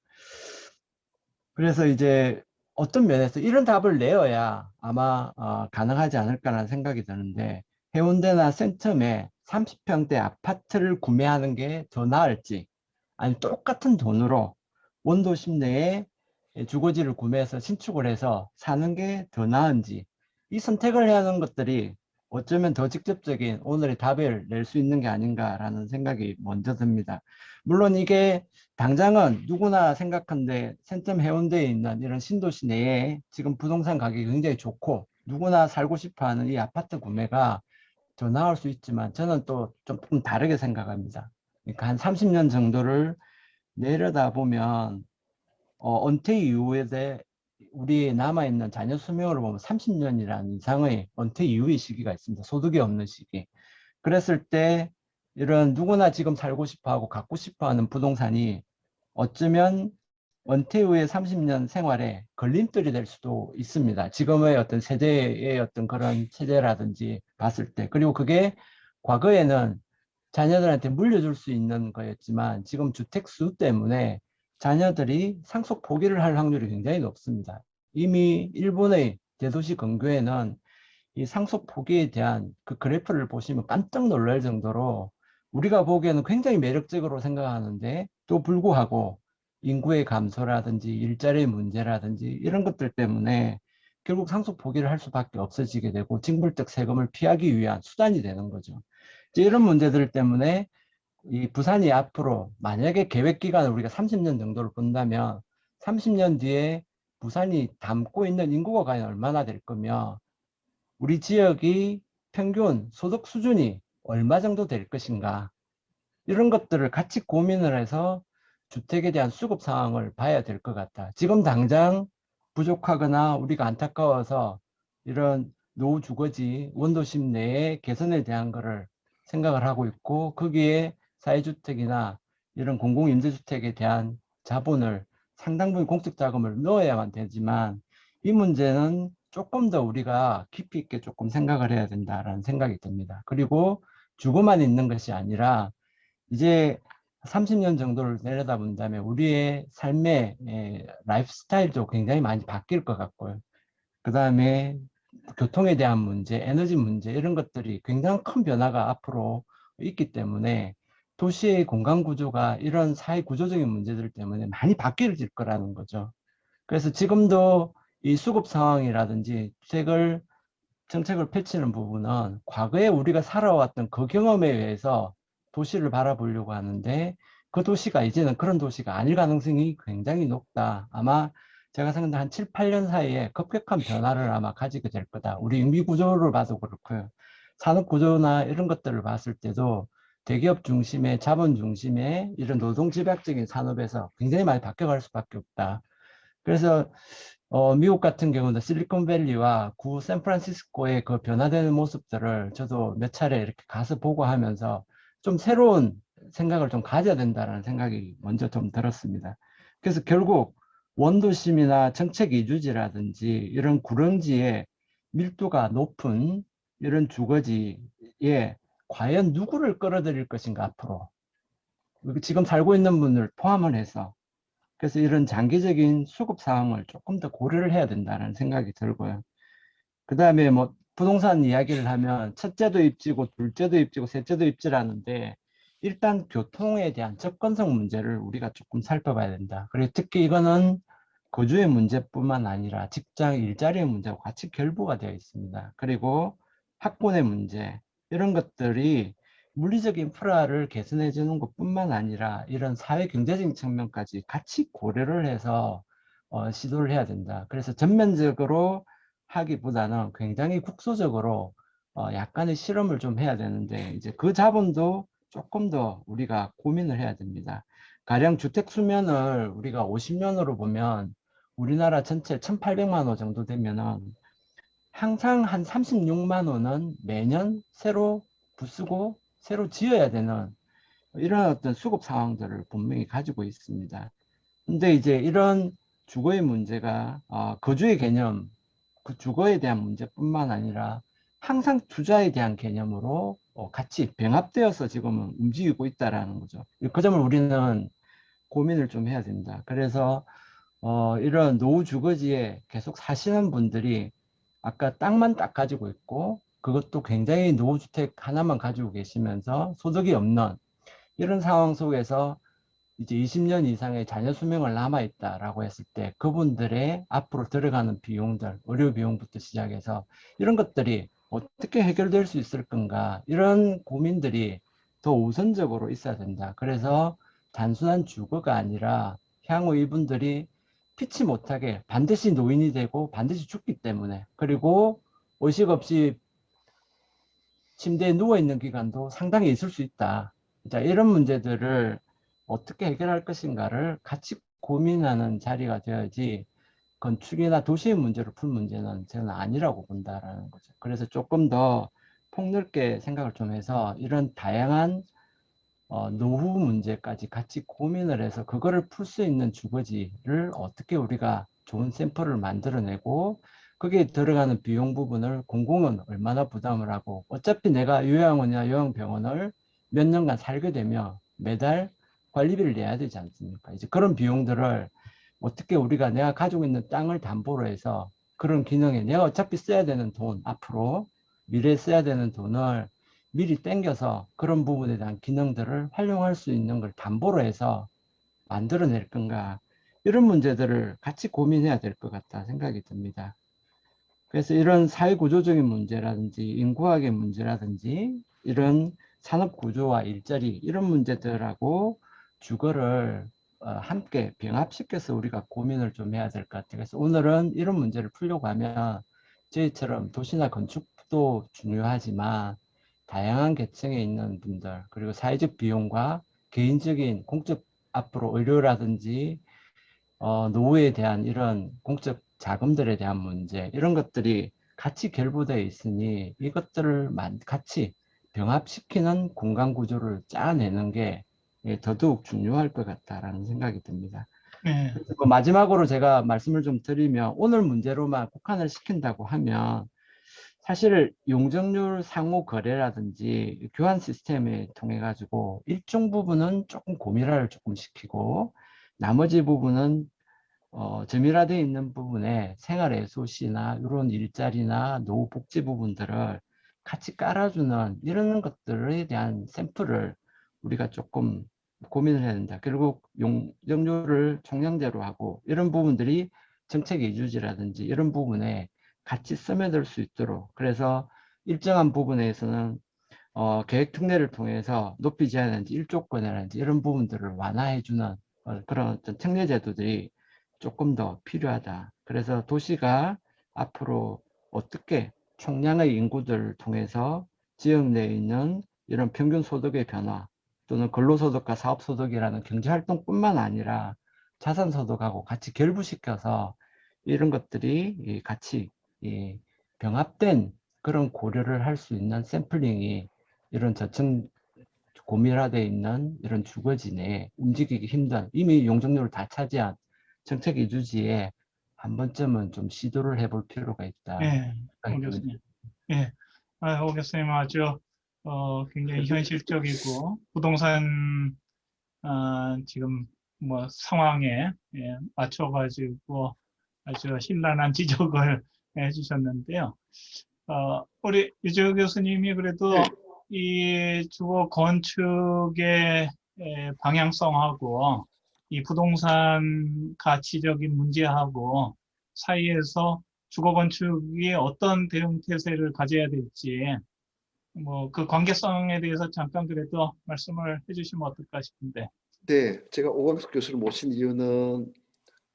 그래서 이제 어떤 면에서 이런 답을 내어야 아마 가능하지 않을까라는 생각이 드는데 해운대나 센텀에 30평대 아파트를 구매하는 게 더 나을지 아니 똑같은 돈으로 원도심 내에 주거지를 구매해서 신축을 해서 사는 게 더 나은지 이 선택을 해야 하는 것들이 어쩌면 더 직접적인 오늘의 답을 낼 수 있는 게 아닌가라는 생각이 먼저 듭니다. 물론 이게 당장은 누구나 생각한데 센텀 해운대에 있는 이런 신도시 내에 지금 부동산 가격이 굉장히 좋고 누구나 살고 싶어하는 이 아파트 구매가 더 나을 수 있지만 저는 또 좀 다르게 생각합니다. 그러니까 한 30년 정도를 내려다보면 은퇴 이후에 우리 남아있는 자녀 수명을 보면 30년이라는 이상의 은퇴 이후의 시기가 있습니다. 소득이 없는 시기. 그랬을 때 이런 누구나 지금 살고 싶어하고 갖고 싶어하는 부동산이 어쩌면 은퇴 후의 30년 생활에 걸림돌이 될 수도 있습니다. 지금의 어떤 세대의 어떤 그런 체제라든지 봤을 때. 그리고 그게 과거에는 자녀들한테 물려줄 수 있는 거였지만 지금 주택 수 때문에 자녀들이 상속 포기를 할 확률이 굉장히 높습니다. 이미 일본의 대도시 근교에는 이 상속 포기에 대한 그 그래프를 보시면 깜짝 놀랄 정도로 우리가 보기에는 굉장히 매력적으로 생각하는데 또 불구하고 인구의 감소라든지 일자리의 문제라든지 이런 것들 때문에 결국 상속 포기를 할 수밖에 없어지게 되고 징벌적 세금을 피하기 위한 수단이 되는 거죠. 이제 이런 문제들 때문에 이 부산이 앞으로 만약에 계획 기간을 우리가 30년 정도를 본다면 30년 뒤에 부산이 담고 있는 인구가 과연 얼마나 될 거며 우리 지역이 평균 소득 수준이 얼마 정도 될 것인가 이런 것들을 같이 고민을 해서 주택에 대한 수급 상황을 봐야 될 것 같다. 지금 당장 부족하거나 우리가 안타까워서 이런 노후 주거지 원도심 내의 개선에 대한 거를 생각을 하고 있고 거기에 사회주택이나 이런 공공임대주택에 대한 자본을 상당 부분 공적 자금을 넣어야만 되지만 이 문제는 조금 더 우리가 깊이 있게 조금 생각을 해야 된다라는 생각이 듭니다. 그리고 주거만 있는 것이 아니라 이제 30년 정도를 내려다본다면 우리의 삶의 라이프 스타일도 굉장히 많이 바뀔 것 같고요. 그 다음에 교통에 대한 문제, 에너지 문제 이런 것들이 굉장히 큰 변화가 앞으로 있기 때문에 도시의 공간 구조가 이런 사회 구조적인 문제들 때문에 많이 바뀔 거라는 거죠. 그래서 지금도 이 수급 상황이라든지 정책을 펼치는 부분은 과거에 우리가 살아왔던 그 경험에 의해서 도시를 바라보려고 하는데 그 도시가 이제는 그런 도시가 아닐 가능성이 굉장히 높다. 아마 제가 생각하는 한 7, 8년 사이에 급격한 변화를 아마 가지게 될 거다. 우리 인구 구조를 봐도 그렇고요. 산업 구조나 이런 것들을 봤을 때도 대기업 중심의 자본 중심의 이런 노동 집약적인 산업에서 굉장히 많이 바뀌어갈 수밖에 없다. 그래서 미국 같은 경우는 실리콘밸리와 구 샌프란시스코의 그 변화되는 모습들을 저도 몇 차례 이렇게 가서 보고 하면서 좀 새로운 생각을 좀 가져야 된다는 생각이 먼저 좀 들었습니다. 그래서 결국 원도심이나 정책 이주지라든지 이런 구릉지에 밀도가 높은 이런 주거지에 과연 누구를 끌어들일 것인가 앞으로 지금 살고 있는 분을 포함을 해서 그래서 이런 장기적인 수급 상황을 조금 더 고려를 해야 된다는 생각이 들고요. 그 다음에 뭐 부동산 이야기를 하면 첫째도 입지고 둘째도 입지고 셋째도 입지라는데 일단 교통에 대한 접근성 문제를 우리가 조금 살펴봐야 된다. 그리고 특히 이거는 거주의 문제뿐만 아니라 직장 일자리의 문제와 같이 결부가 되어 있습니다. 그리고 학군의 문제 이런 것들이 물리적 인프라를 개선해 주는 것뿐만 아니라 이런 사회 경제적인 측면까지 같이 고려를 해서 시도를 해야 된다. 그래서 전면적으로 하기보다는 굉장히 국소적으로 약간의 실험을 좀 해야 되는데 이제 그 자본도 조금 더 우리가 고민을 해야 됩니다. 가령 주택 수면을 우리가 50년으로 보면 우리나라 전체 1,800만 호 정도 되면은 항상 한 36만 호는 매년 새로 부수고 새로 지어야 되는 이런 어떤 수급 상황들을 분명히 가지고 있습니다. 근데 이제 이런 주거의 문제가 거주의 개념, 그 주거에 대한 문제뿐만 아니라 항상 투자에 대한 개념으로 같이 병합되어서 지금은 움직이고 있다라는 거죠. 그 점을 우리는 고민을 좀 해야 됩니다. 그래서 이런 노후 주거지에 계속 사시는 분들이 아까 땅만 딱 가지고 있고 그것도 굉장히 노후주택 하나만 가지고 계시면서 소득이 없는 이런 상황 속에서 이제 20년 이상의 자녀 수명을 남아 있다라고 했을 때 그분들의 앞으로 들어가는 비용들, 의료 비용부터 시작해서 이런 것들이 어떻게 해결될 수 있을 건가 이런 고민들이 더 우선적으로 있어야 된다. 그래서 단순한 주거가 아니라 향후 이분들이 피치 못하게 반드시 노인이 되고 반드시 죽기 때문에 그리고 의식 없이 침대에 누워있는 기간도 상당히 있을 수 있다. 자, 이런 문제들을 어떻게 해결할 것인가를 같이 고민하는 자리가 되어야지 건축이나 도시의 문제를 풀 문제는 저는 아니라고 본다라는 거죠. 그래서 조금 더 폭넓게 생각을 좀 해서 이런 다양한 노후 문제까지 같이 고민을 해서 그거를 풀 수 있는 주거지를 어떻게 우리가 좋은 샘플을 만들어내고 거기에 들어가는 비용 부분을 공공은 얼마나 부담을 하고 어차피 내가 요양원이나 요양병원을 몇 년간 살게 되면 매달 관리비를 내야 되지 않습니까? 이제 그런 비용들을 어떻게 우리가 내가 가지고 있는 땅을 담보로 해서 그런 기능에 내가 어차피 써야 되는 돈 앞으로 미래에 써야 되는 돈을 미리 땡겨서 그런 부분에 대한 기능들을 활용할 수 있는 걸 담보로 해서 만들어낼 건가 이런 문제들을 같이 고민해야 될 것 같다 생각이 듭니다. 그래서 이런 사회구조적인 문제라든지 인구학의 문제라든지 이런 산업구조와 일자리 이런 문제들하고 주거를 함께 병합시켜서 우리가 고민을 좀 해야 될 것 같아요. 그래서 오늘은 이런 문제를 풀려고 하면 저희처럼 도시나 건축도 중요하지만 다양한 계층에 있는 분들 그리고 사회적 비용과 개인적인 공적 앞으로 의료라든지 노후에 대한 이런 공적 자금들에 대한 문제 이런 것들이 같이 결부되어 있으니 이것들을 같이 병합시키는 공간 구조를 짜내는 게 더더욱 중요할 것 같다라는 생각이 듭니다. 네. 그래서 마지막으로 제가 말씀을 좀 드리면 오늘 문제로만 국한을 시킨다고 하면 사실 용적률 상호 거래라든지 교환 시스템을 통해 가지고 일정 부분은 조금 고밀화를 조금 시키고 나머지 부분은 저밀화되어 있는 부분에 생활애소시나 이런 일자리나 노후 복지 부분들을 같이 깔아주는 이런 것들에 대한 샘플을 우리가 조금 고민을 해야 된다. 결국 용적률을 총량제로 하고 이런 부분들이 정책 이주지라든지 이런 부분에 같이 스며들 수 있도록 그래서 일정한 부분에서는 계획 특례를 통해서 높이 제한하는지 일조권이라든지 이런 부분들을 완화해주는 그런 어떤 특례 제도들이 조금 더 필요하다. 그래서 도시가 앞으로 어떻게 총량의 인구들을 통해서 지역 내에 있는 이런 평균 소득의 변화 또는 근로소득과 사업소득이라는 경제활동뿐만 아니라 자산소득하고 같이 결부시켜서 이런 것들이 같이 병합된 그런 고려를 할 수 있는 샘플링이 이런 저층 고밀화되어 있는 이런 주거지 내에 움직이기 힘든 이미 용적률을 다 차지한 정책 이주지에 한 번쯤은 좀 시도를 해볼 필요가 있다. 네, 생각이 오 듭니다. 교수님. 예, 오 교수님 아주 굉장히 현실적이고 부동산 지금 뭐 상황에 맞춰가지고 아주 신랄한 지적을 해주셨는데요. 우리 유재호 교수님이 그래도 네. 이 주거 건축의 방향성하고 이 부동산 가치적인 문제하고 사이에서 주거 건축이 어떤 대응 태세를 가져야 될지 뭐 그 관계성에 대해서 잠깐 그래도 말씀을 해주시면 어떨까 싶은데. 네, 제가 오광석 교수를 모신 이유는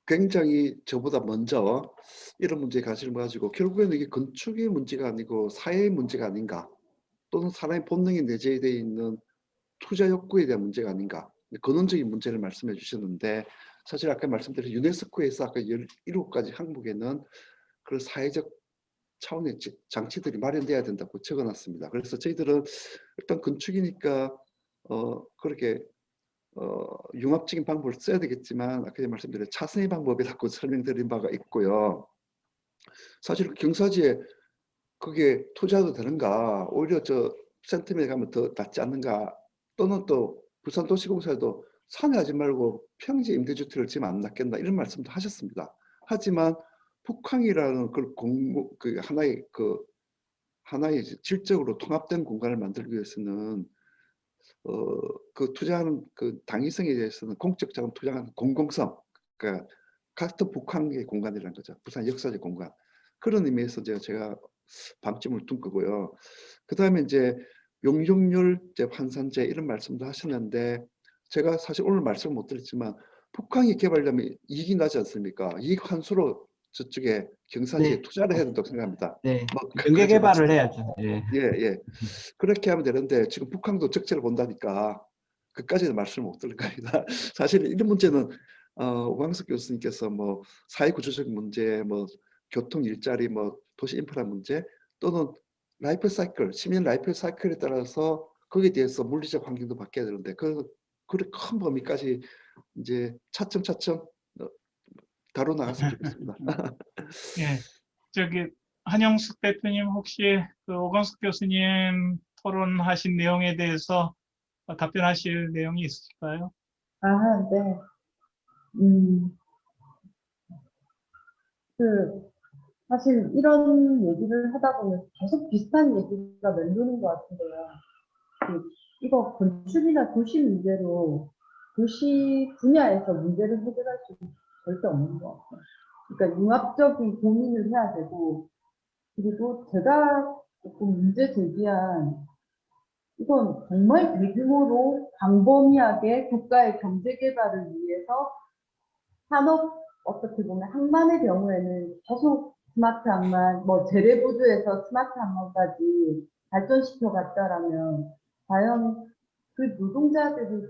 굉장히 저보다 먼저 이런 문제에 관심을 가지고 결국에는 이게 건축의 문제가 아니고 사회의 문제가 아닌가, 또는 사람의 본능이 내재되어 있는 투자 욕구에 대한 문제가 아닌가, 근원적인 문제를 말씀해 주셨는데, 사실 아까 말씀드린 유네스코에서 아까 17가지 항목에는 그런 사회적 차원의 장치들이 마련돼야 된다고 적어놨습니다. 그래서 저희들은 일단 건축이니까 그렇게 융합적인 방법을 써야 되겠지만, 아까 말씀드린 차선의 방법이라고 설명드린 바가 있고요. 사실 경사지에 그게 투자도 되는가, 오히려 저 센텀에 가면 더 낫지 않는가, 또는 또 부산도시공사에도 산에 하지 말고 평지 임대주택을 지으면 안 낫겠나, 이런 말씀도 하셨습니다. 하지만 북항이라는 하나의 질적으로 통합된 공간을 만들기 위해서는 그 투자하는 그 당위성에 대해서는 공적 자금 투자하는 공공성, 그러니까 같은 북한의 공간이라는 거죠. 부산 역사적 공간. 그런 의미에서 제가 방점을 둔 거고요. 그 다음에 이제 용적률 환산제 이런 말씀도 하셨는데, 제가 사실 오늘 말씀 못 드렸지만 북한이 개발되면 이익이 나지 않습니까? 이익 환수로 저쪽에 경사지에 네, 투자를 해야 된다고 생각합니다. 네. 뭐 경계 그게 개발을 해야죠. 예. 예. 그렇게 하면 되는데 지금 북한도 적재를 본다니까 그까지는 말씀을 못 드릴 겁니다. 사실 이런 문제는 오광석 교수님께서 뭐 사회 구조적 문제, 뭐 교통 일자리, 뭐 도시 인프라 문제, 또는 라이프 사이클, 시민 라이프 사이클에 따라서 거기에 대해서 물리적 환경도 바뀌어야 되는데 그 큰 범위까지 이제 차츰차츰 다뤄 나갔으면 좋겠습니다. 예, 저기 한영숙 대표님 혹시 그 오광석 교수님 토론하신 내용에 대해서 답변하실 내용이 있으실까요? 아, 네. 그, 사실 이런 얘기를 하다 보면 계속 비슷한 얘기가 맴도는 것 같은데요. 이거 건축이나 도시 문제로 도시 분야에서 문제를 해결할 수 절대 없는 것 같아요. 그러니까 융합적인 고민을 해야 되고, 그리고 제가 조금 문제 제기한 이건 정말 대규모로 광범위하게 국가의 경제 개발을 위해서 산업 어떻게 보면 항만의 경우에는 계속 스마트 항만, 뭐 재래보드에서 스마트 항만까지 발전시켜 갔다라면 과연 그 노동자들이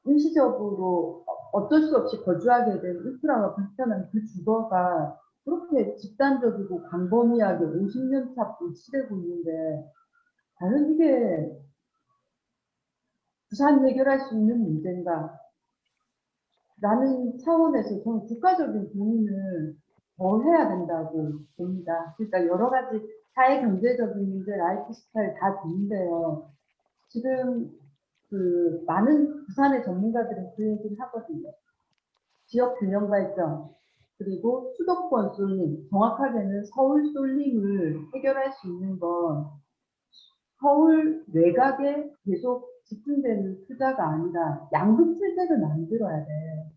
일시적으로 어쩔 수 없이 거주하게 된 인프라가 불편한 그 주거가 그렇게 집단적이고 광범위하게 50년 차 불치되고 있는데 과연 이게 부산 해결할 수 있는 문제인가? 라는 차원에서 저는 국가적인 고민을 더 해야 된다고 봅니다. 그러니까 여러 가지 사회 경제적인 문제, 라이프 스타일 다 좋은데요. 지금 그 많은 부산의 전문가들은 그 얘기를 하거든요. 지역 균형 발전, 그리고 수도권 쏠림, 정확하게는 서울 쏠림을 해결할 수 있는 건 서울 외곽에 계속 집중되는 투자가 아니라 양극 체제를 만들어야 돼.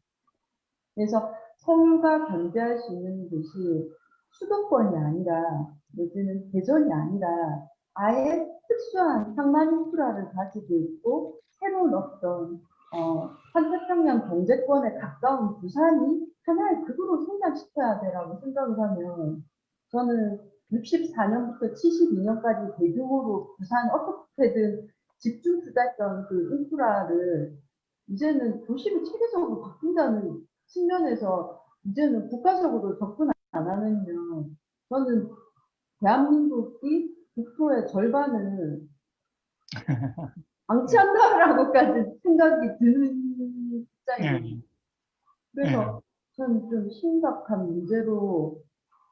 그래서 서울과 경제할 수 있는 곳이 수도권이 아니라, 내지는 대전이 아니라 아예 특수한 상만 인프라를 가지고 있고 새로운 어떤 환태평양 경제권에 가까운 부산이 하나의 극으로 성장시켜야 되라고 생각을 하면, 저는 64년부터 72년까지 대규모로 부산 어떻게든 집중 투자했던 그 인프라를 이제는 도시로 체계적으로 바꾼다는 측면에서 이제는 국가적으로 접근 안 하면요, 저는 대한민국이 국토의 절반을 방치한다라고까지 생각이 드는 입장입니다. 예, 그래서 저는 좀 심각한 문제로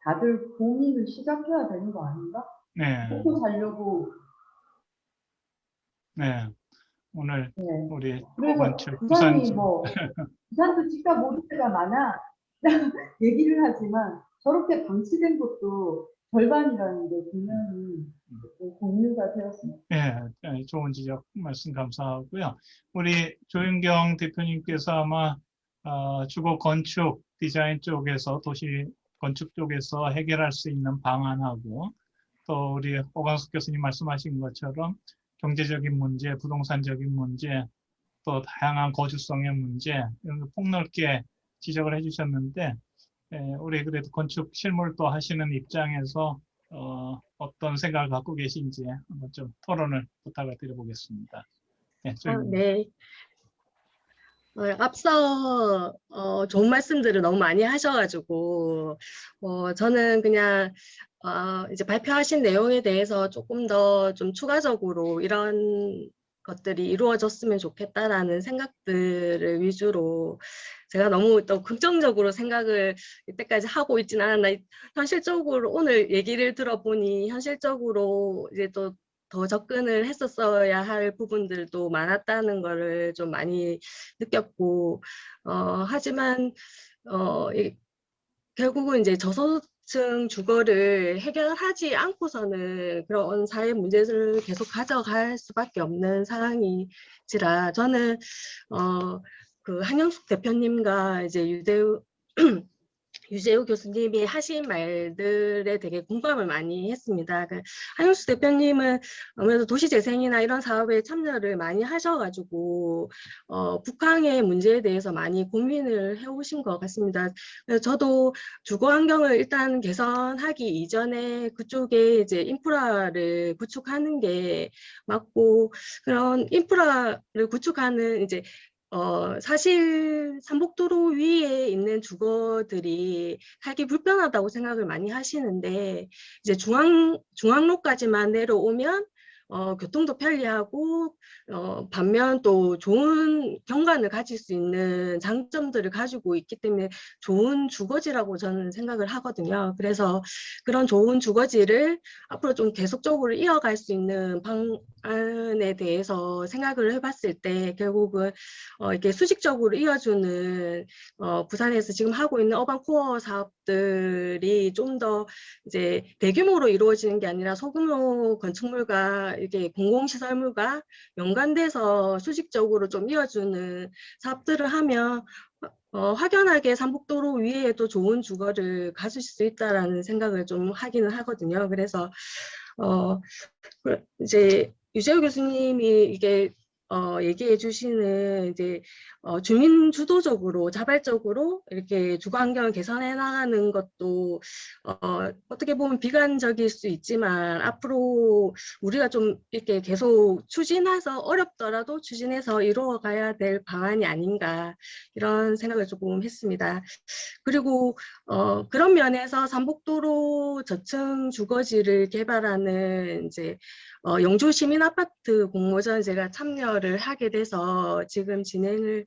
다들 고민을 시작해야 되는 거 아닌가? 네, 먹고 살려고. 네. 오늘 네. 우리 그래서 건축 부산이 부산 뭐 부산도 집값 오를 때가 많아 얘기를 하지만 저렇게 방치된 것도 절반이라는 게 분명히 공유가 되었습니다. 예, 좋은 지적 말씀 감사하고요. 우리 조윤경 대표님께서 아마 주거 건축 디자인 쪽에서 도시 건축 쪽에서 해결할 수 있는 방안하고 또 우리 오광숙 교수님 말씀하신 것처럼 경제적인 문제, 부동산적인 문제, 또 다양한 거주성의 문제 이런 거 폭넓게 지적을 해주셨는데 우리 그래도 건축 실물도 하시는 입장에서 어떤 생각을 갖고 계신지 한번 좀 토론을 부탁을 드려보겠습니다. 네, 네. 앞서 좋은 말씀들을 너무 많이 하셔가지고 저는 그냥 이제 발표하신 내용에 대해서 조금 더 좀 추가적으로 이런 것들이 이루어졌으면 좋겠다라는 생각들을 위주로 제가 너무 또 긍정적으로 생각을 이때까지 하고 있진 않았나. 현실적으로 오늘 얘기를 들어보니 현실적으로 이제 또 더 접근을 했었어야 할 부분들도 많았다는 거를 좀 많이 느꼈고, 하지만 결국은 이제 저소득층 주거를 해결하지 않고서는 그런 사회 문제를 계속 가져갈 수밖에 없는 상황이지라 저는 그 한영숙 대표님과 이제 유재우 교수님이 하신 말들에 되게 공감을 많이 했습니다. 한영수 대표님은 아무래도 도시재생이나 이런 사업에 참여를 많이 하셔가지고 북한의 문제에 대해서 많이 고민을 해오신 것 같습니다. 그래서 저도 주거 환경을 일단 개선하기 이전에 그쪽에 이제 인프라를 구축하는 게 맞고 그런 인프라를 구축하는 이제 사실 삼복도로 위에 있는 주거들이 살기 불편하다고 생각을 많이 하시는데 이제 중앙로까지만 내려오면 교통도 편리하고 반면 또 좋은 경관을 가질 수 있는 장점들을 가지고 있기 때문에 좋은 주거지라고 저는 생각을 하거든요. 그래서 그런 좋은 주거지를 앞으로 좀 계속적으로 이어갈 수 있는 방안에 대해서 생각을 해봤을 때 결국은 이렇게 수직적으로 이어주는 부산에서 지금 하고 있는 어반 코어 사업들이 좀 더 이제 대규모로 이루어지는 게 아니라 소규모 건축물과 이렇게 공공시설물과 연관돼서 수직적으로 좀 이어주는 사업들을 하면 확연하게 삼복도로 위에도 좋은 주거를 가질 수 있다라는 생각을 좀 하기는 하거든요. 그래서 이제 유재우 교수님이 이게 얘기해 주시는 이제 주민 주도적으로 자발적으로 이렇게 주거 환경을 개선해 나가는 것도 어떻게 보면 비관적일 수 있지만 앞으로 우리가 좀 이렇게 계속 추진해서 어렵더라도 추진해서 이루어 가야 될 방안이 아닌가 이런 생각을 조금 했습니다. 그리고 그런 면에서 삼복도로 저층 주거지를 개발하는 이제 영주 시민 아파트 공모전 제가 참여를 하게 돼서 지금 진행을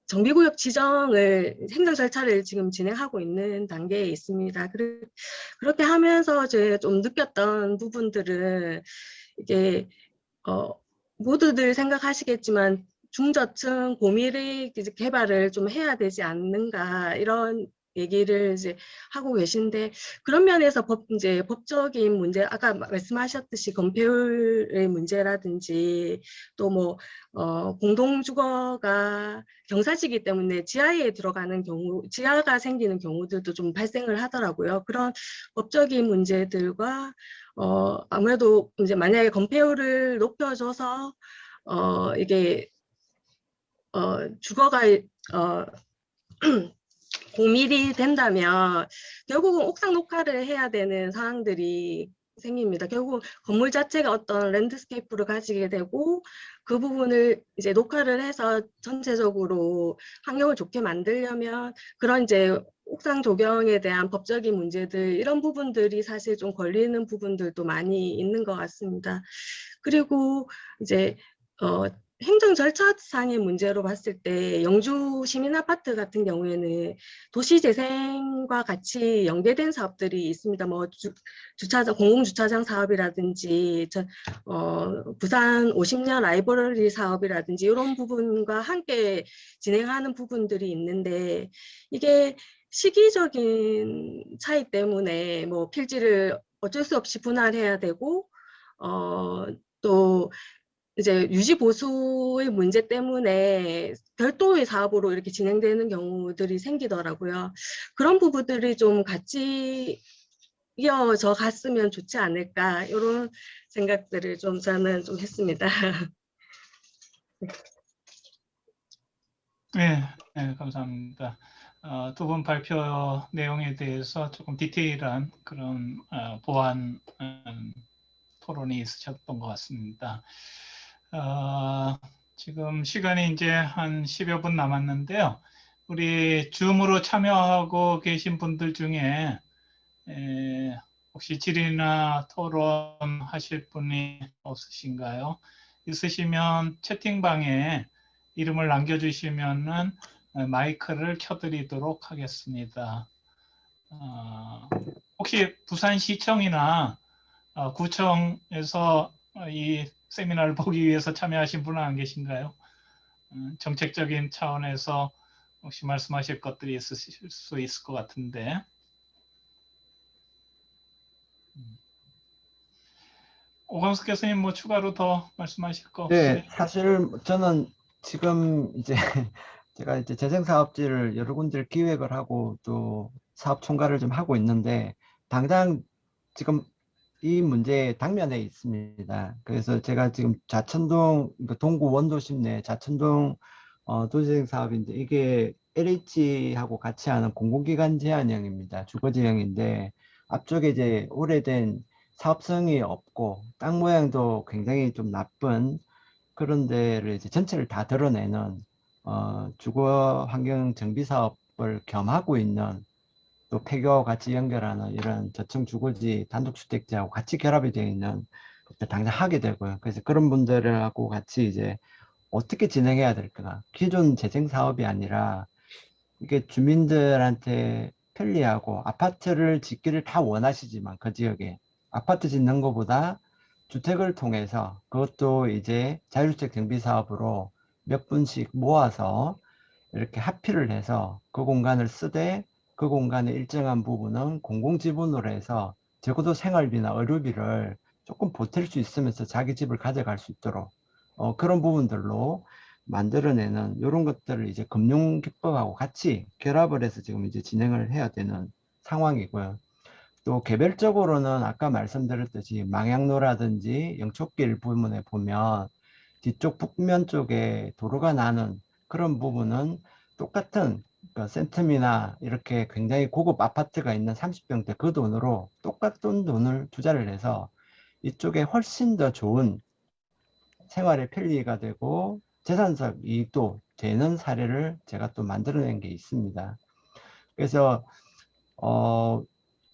정비구역 지정을 행정 절차를 지금 진행하고 있는 단계에 있습니다. 그렇게 하면서 제가 좀 느꼈던 부분들은 이게 모두들 생각하시겠지만 중저층 고밀의 개발을 좀 해야 되지 않는가 이런 얘기를 이제 하고 계신데 그런 면에서 이제 법적인 문제 아까 말씀하셨듯이 건폐율의 문제라든지 또 뭐 공동주거가 경사지기 때문에 지하에 들어가는 경우 지하가 생기는 경우들도 좀 발생을 하더라고요. 그런 법적인 문제들과 아무래도 이제 만약에 건폐율을 높여줘서 이게 주거가 공밀이 된다면 결국은 옥상 녹화를 해야 되는 상황들이 생깁니다. 결국 건물 자체가 어떤 랜드스케이프를 가지게 되고 그 부분을 이제 녹화를 해서 전체적으로 환경을 좋게 만들려면 그런 이제 옥상 조경에 대한 법적인 문제들 이런 부분들이 사실 좀 걸리는 부분들도 많이 있는 것 같습니다. 그리고 이제 행정 절차상의 문제로 봤을 때 영주 시민 아파트 같은 경우에는 도시재생과 같이 연계된 사업들이 있습니다. 뭐 주차장, 공공주차장 사업이라든지 부산 50년 라이브러리 사업이라든지 이런 부분과 함께 진행하는 부분들이 있는데 이게 시기적인 차이 때문에 뭐 필지를 어쩔 수 없이 분할해야 되고 또 이제 유지 보수의 문제 때문에 별도의 사업으로 이렇게 진행되는 경우들이 생기더라고요. 그런 부분들이 좀 같이 이어져 갔으면 좋지 않을까 이런 생각들을 좀 저는 좀 했습니다. 네, 네, 감사합니다. 두 분 발표 내용에 대해서 조금 디테일한 그런 보완 토론이 있으셨던 것 같습니다. 지금 시간이 이제 한 10여 분 남았는데요. 우리 줌으로 참여하고 계신 분들 중에 혹시 질의나 토론하실 분이 없으신가요? 있으시면 채팅방에 이름을 남겨주시면은 마이크를 켜드리도록 하겠습니다. 혹시 부산시청이나 구청에서 이 세미나를 보기 위해서 참여하신 분은 안 계신가요? 정책적인 차원에서 혹시 말씀하실 것들이 있으실 수 있을 것 같은데. 오광석 교수님 뭐 추가로 더 말씀하실 거 네, 없으세요? 사실 저는 지금 이제 제가 이제 재생사업지를 여러 군데를 기획을 하고 또 사업 총괄을 좀 하고 있는데 당장 지금 이 문제 당면에 있습니다. 그래서 제가 지금 좌천동 동구 원도심 내 좌천동 도시재생 사업인데 이게 LH하고 같이 하는 공공기관 제한형입니다. 주거지형인데 앞쪽에 이제 오래된 사업성이 없고 땅 모양도 굉장히 좀 나쁜 그런 데를 이제 전체를 다 드러내는 주거 환경 정비 사업을 겸하고 있는 또 폐교와 같이 연결하는 이런 저층 주거지 단독주택지하고 같이 결합이 되어 있는 것들 당장 하게 되고요. 그래서 그런 분들하고 같이 이제 어떻게 진행해야 될까? 기존 재생 사업이 아니라 이게 주민들한테 편리하고 아파트를 짓기를 다 원하시지만 그 지역에 아파트 짓는 것보다 주택을 통해서 그것도 이제 자율주택 정비 사업으로 몇 분씩 모아서 이렇게 합의를 해서 그 공간을 쓰되 그 공간의 일정한 부분은 공공지분으로 해서 적어도 생활비나 의료비를 조금 보탤 수 있으면서 자기 집을 가져갈 수 있도록 그런 부분들로 만들어내는 이런 것들을 이제 금융기법하고 같이 결합을 해서 지금 이제 진행을 해야 되는 상황이고요. 또 개별적으로는 아까 말씀드렸듯이 망향로라든지 영촉길 부분에 보면 뒤쪽 북면 쪽에 도로가 나는 그런 부분은 똑같은 그 센텀이나 이렇게 굉장히 고급 아파트가 있는 30평대 그 돈으로 똑같은 돈을 투자를 해서 이쪽에 훨씬 더 좋은 생활의 편리가 되고 재산적 이익도 되는 사례를 제가 또 만들어낸 게 있습니다. 그래서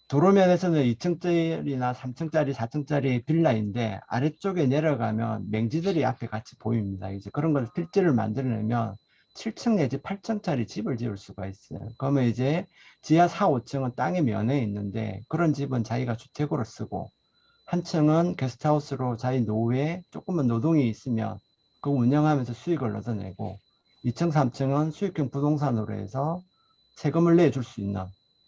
도로면에서는 2층짜리나 3층짜리, 4층짜리 빌라인데 아래쪽에 내려가면 맹지들이 앞에 같이 보입니다. 이제 그런 걸 필지를 만들어내면 7층 내지 8층짜리 집을 지을 수가 있어요. 그러면 이제 지하 4, 5층은 땅에 면에 있는데 그런 집은 자기가 주택으로 쓰고 한 층은 게스트하우스로 자기 노후에 조금은 노동이 있으면 그거 운영하면서 수익을 얻어내고 2층, 3층은 수익형 부동산으로 해서 세금을 내줄 수 있는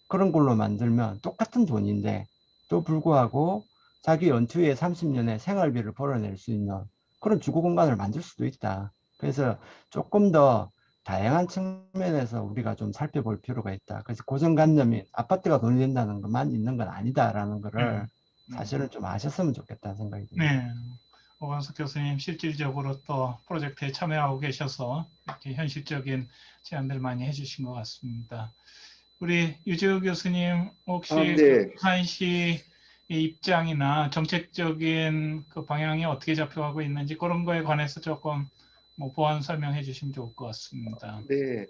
그런 걸로 만들면 똑같은 돈인데 또 불구하고 자기 연투에 30년의 생활비를 벌어낼 수 있는 그런 주거 공간을 만들 수도 있다. 그래서 조금 더 다양한 측면에서 우리가 좀 살펴볼 필요가 있다. 그래서 고정관념이 아파트가 돈이 된다는 것만 있는 건 아니다라는 거를 사실은 좀 아셨으면 좋겠다는 생각이 듭니다. 네, 오광석 교수님 실질적으로 또 프로젝트에 참여하고 계셔서 이렇게 현실적인 제안들 많이 해주신 것 같습니다. 우리 유재우 교수님 혹시 네. 부산시 입장이나 정책적인 그 방향이 어떻게 잡혀가고 있는지 그런 거에 관해서 조금 뭐 보완 설명해 주시면 좋을 것 같습니다. 네.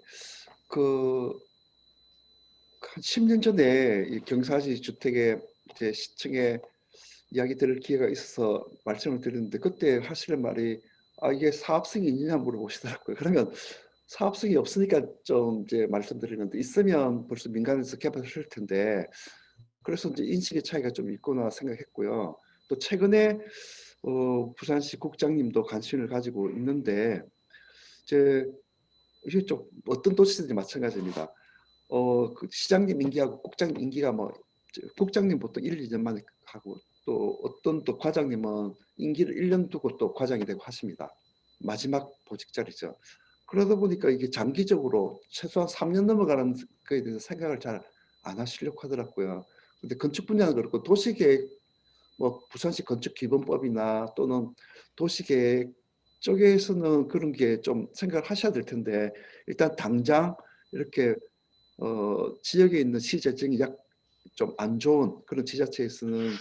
한 10년 전에 이 경사지 주택의 이제 시청에 이야기 들을 기회가 있어서 말씀을 드렸는데 그때 하시는 말이 이게 사업성이 있느냐 물어보시더라고요. 그러면 사업성이 없으니까 좀 이제 말씀드리는데, 있으면 벌써 민간에서 개발했을 텐데, 그래서 이제 인식의 차이가 좀 있구나 생각했고요. 또 최근에 부산시 국장님도 관심을 가지고 있는데, 이제 이게 좀 어떤 도시든지 마찬가지입니다. 그 시장님 임기하고 국장님 임기가 뭐 국장님 보통 1, 2년 만에 하고, 또 어떤 또 과장님은 임기를 1년 두고 또 과장이 되고 하십니다. 마지막 보직 자리죠. 그러다 보니까 이게 장기적으로 최소한 3년 넘어가는 거에 대해서 생각을 잘 안 하시려고 하더라고요. 근데 건축 분야는 그렇고, 도시계획, 뭐 부산시 건축기본법이나 또는 도시계획 쪽에서는 그런 게 좀 생각을 하셔야 될 텐데, 일단 당장 이렇게 지역에 있는 시재정이 좀 안 좋은 그런 지자체에서는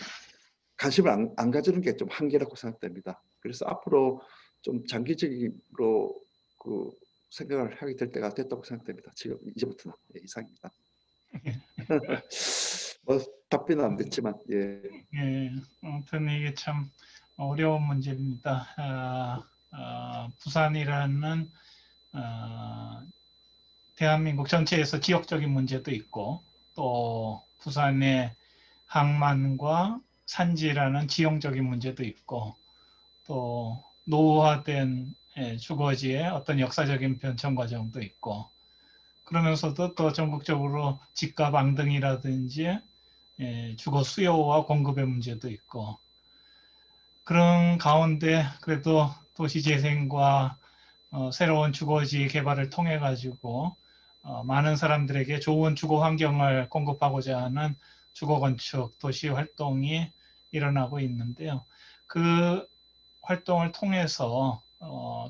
관심을 안 가지는 게 좀 한계라고 생각됩니다. 그래서 앞으로 좀 장기적으로 그 생각을 하게 될 때가 됐다고 생각됩니다. 지금 이제부터는. 예, 이상입니다. 뭐 답변은 안 됐지만, 예. 예, 아무튼 이게 참 어려운 문제입니다. 부산이라는 대한민국 전체에서 지역적인 문제도 있고, 또 부산의 항만과 산지라는 지형적인 문제도 있고, 또 노후화된 주거지의 어떤 역사적인 변천 과정도 있고, 그러면서도 또 전국적으로 집값 앙등이라든지 주거 수요와 공급의 문제도 있고, 그런 가운데 그래도 도시재생과 새로운 주거지 개발을 통해 가지고 많은 사람들에게 좋은 주거 환경을 공급하고자 하는 주거건축 도시 활동이 일어나고 있는데요. 그 활동을 통해서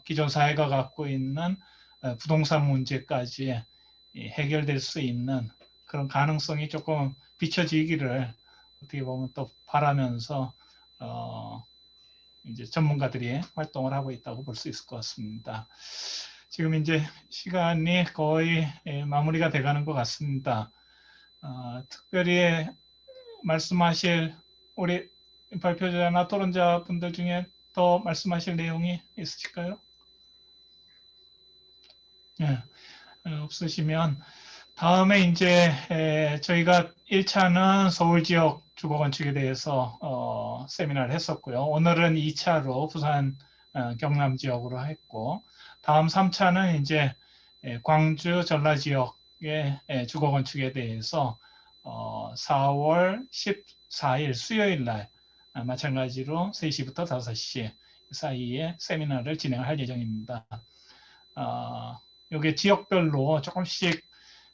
기존 사회가 갖고 있는 부동산 문제까지 해결될 수 있는 그런 가능성이 조금 비춰지기를 어떻게 보면 또 바라면서 이제 전문가들이 활동을 하고 있다고 볼 수 있을 것 같습니다. 지금 이제 시간이 거의 마무리가 돼가는 것 같습니다. 특별히 말씀하실 우리 발표자나 토론자 분들 중에 더 말씀하실 내용이 있으실까요? 네, 없으시면 다음에 이제 저희가 1차는 서울 지역 주거 건축에 대해서 세미나를 했었고요. 오늘은 2차로 부산 경남 지역으로 했고, 다음 3차는 이제 광주 전라 지역의 주거 건축에 대해서 4월 14일 수요일 날 마찬가지로 3시부터 5시 사이에 세미나를 진행할 예정입니다. 이게 지역별로 조금씩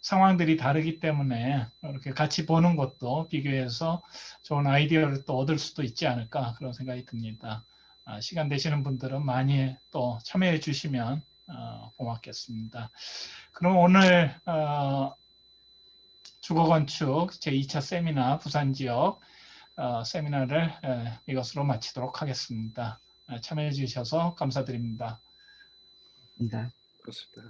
상황들이 다르기 때문에 이렇게 같이 보는 것도 비교해서 좋은 아이디어를 또 얻을 수도 있지 않을까 그런 생각이 듭니다. 시간 되시는 분들은 많이 또 참여해 주시면 고맙겠습니다. 그럼 오늘 주거건축 제2차 세미나 부산 지역 세미나를 이것으로 마치도록 하겠습니다. 참여해 주셔서 감사드립니다. 네. 그렇습니다.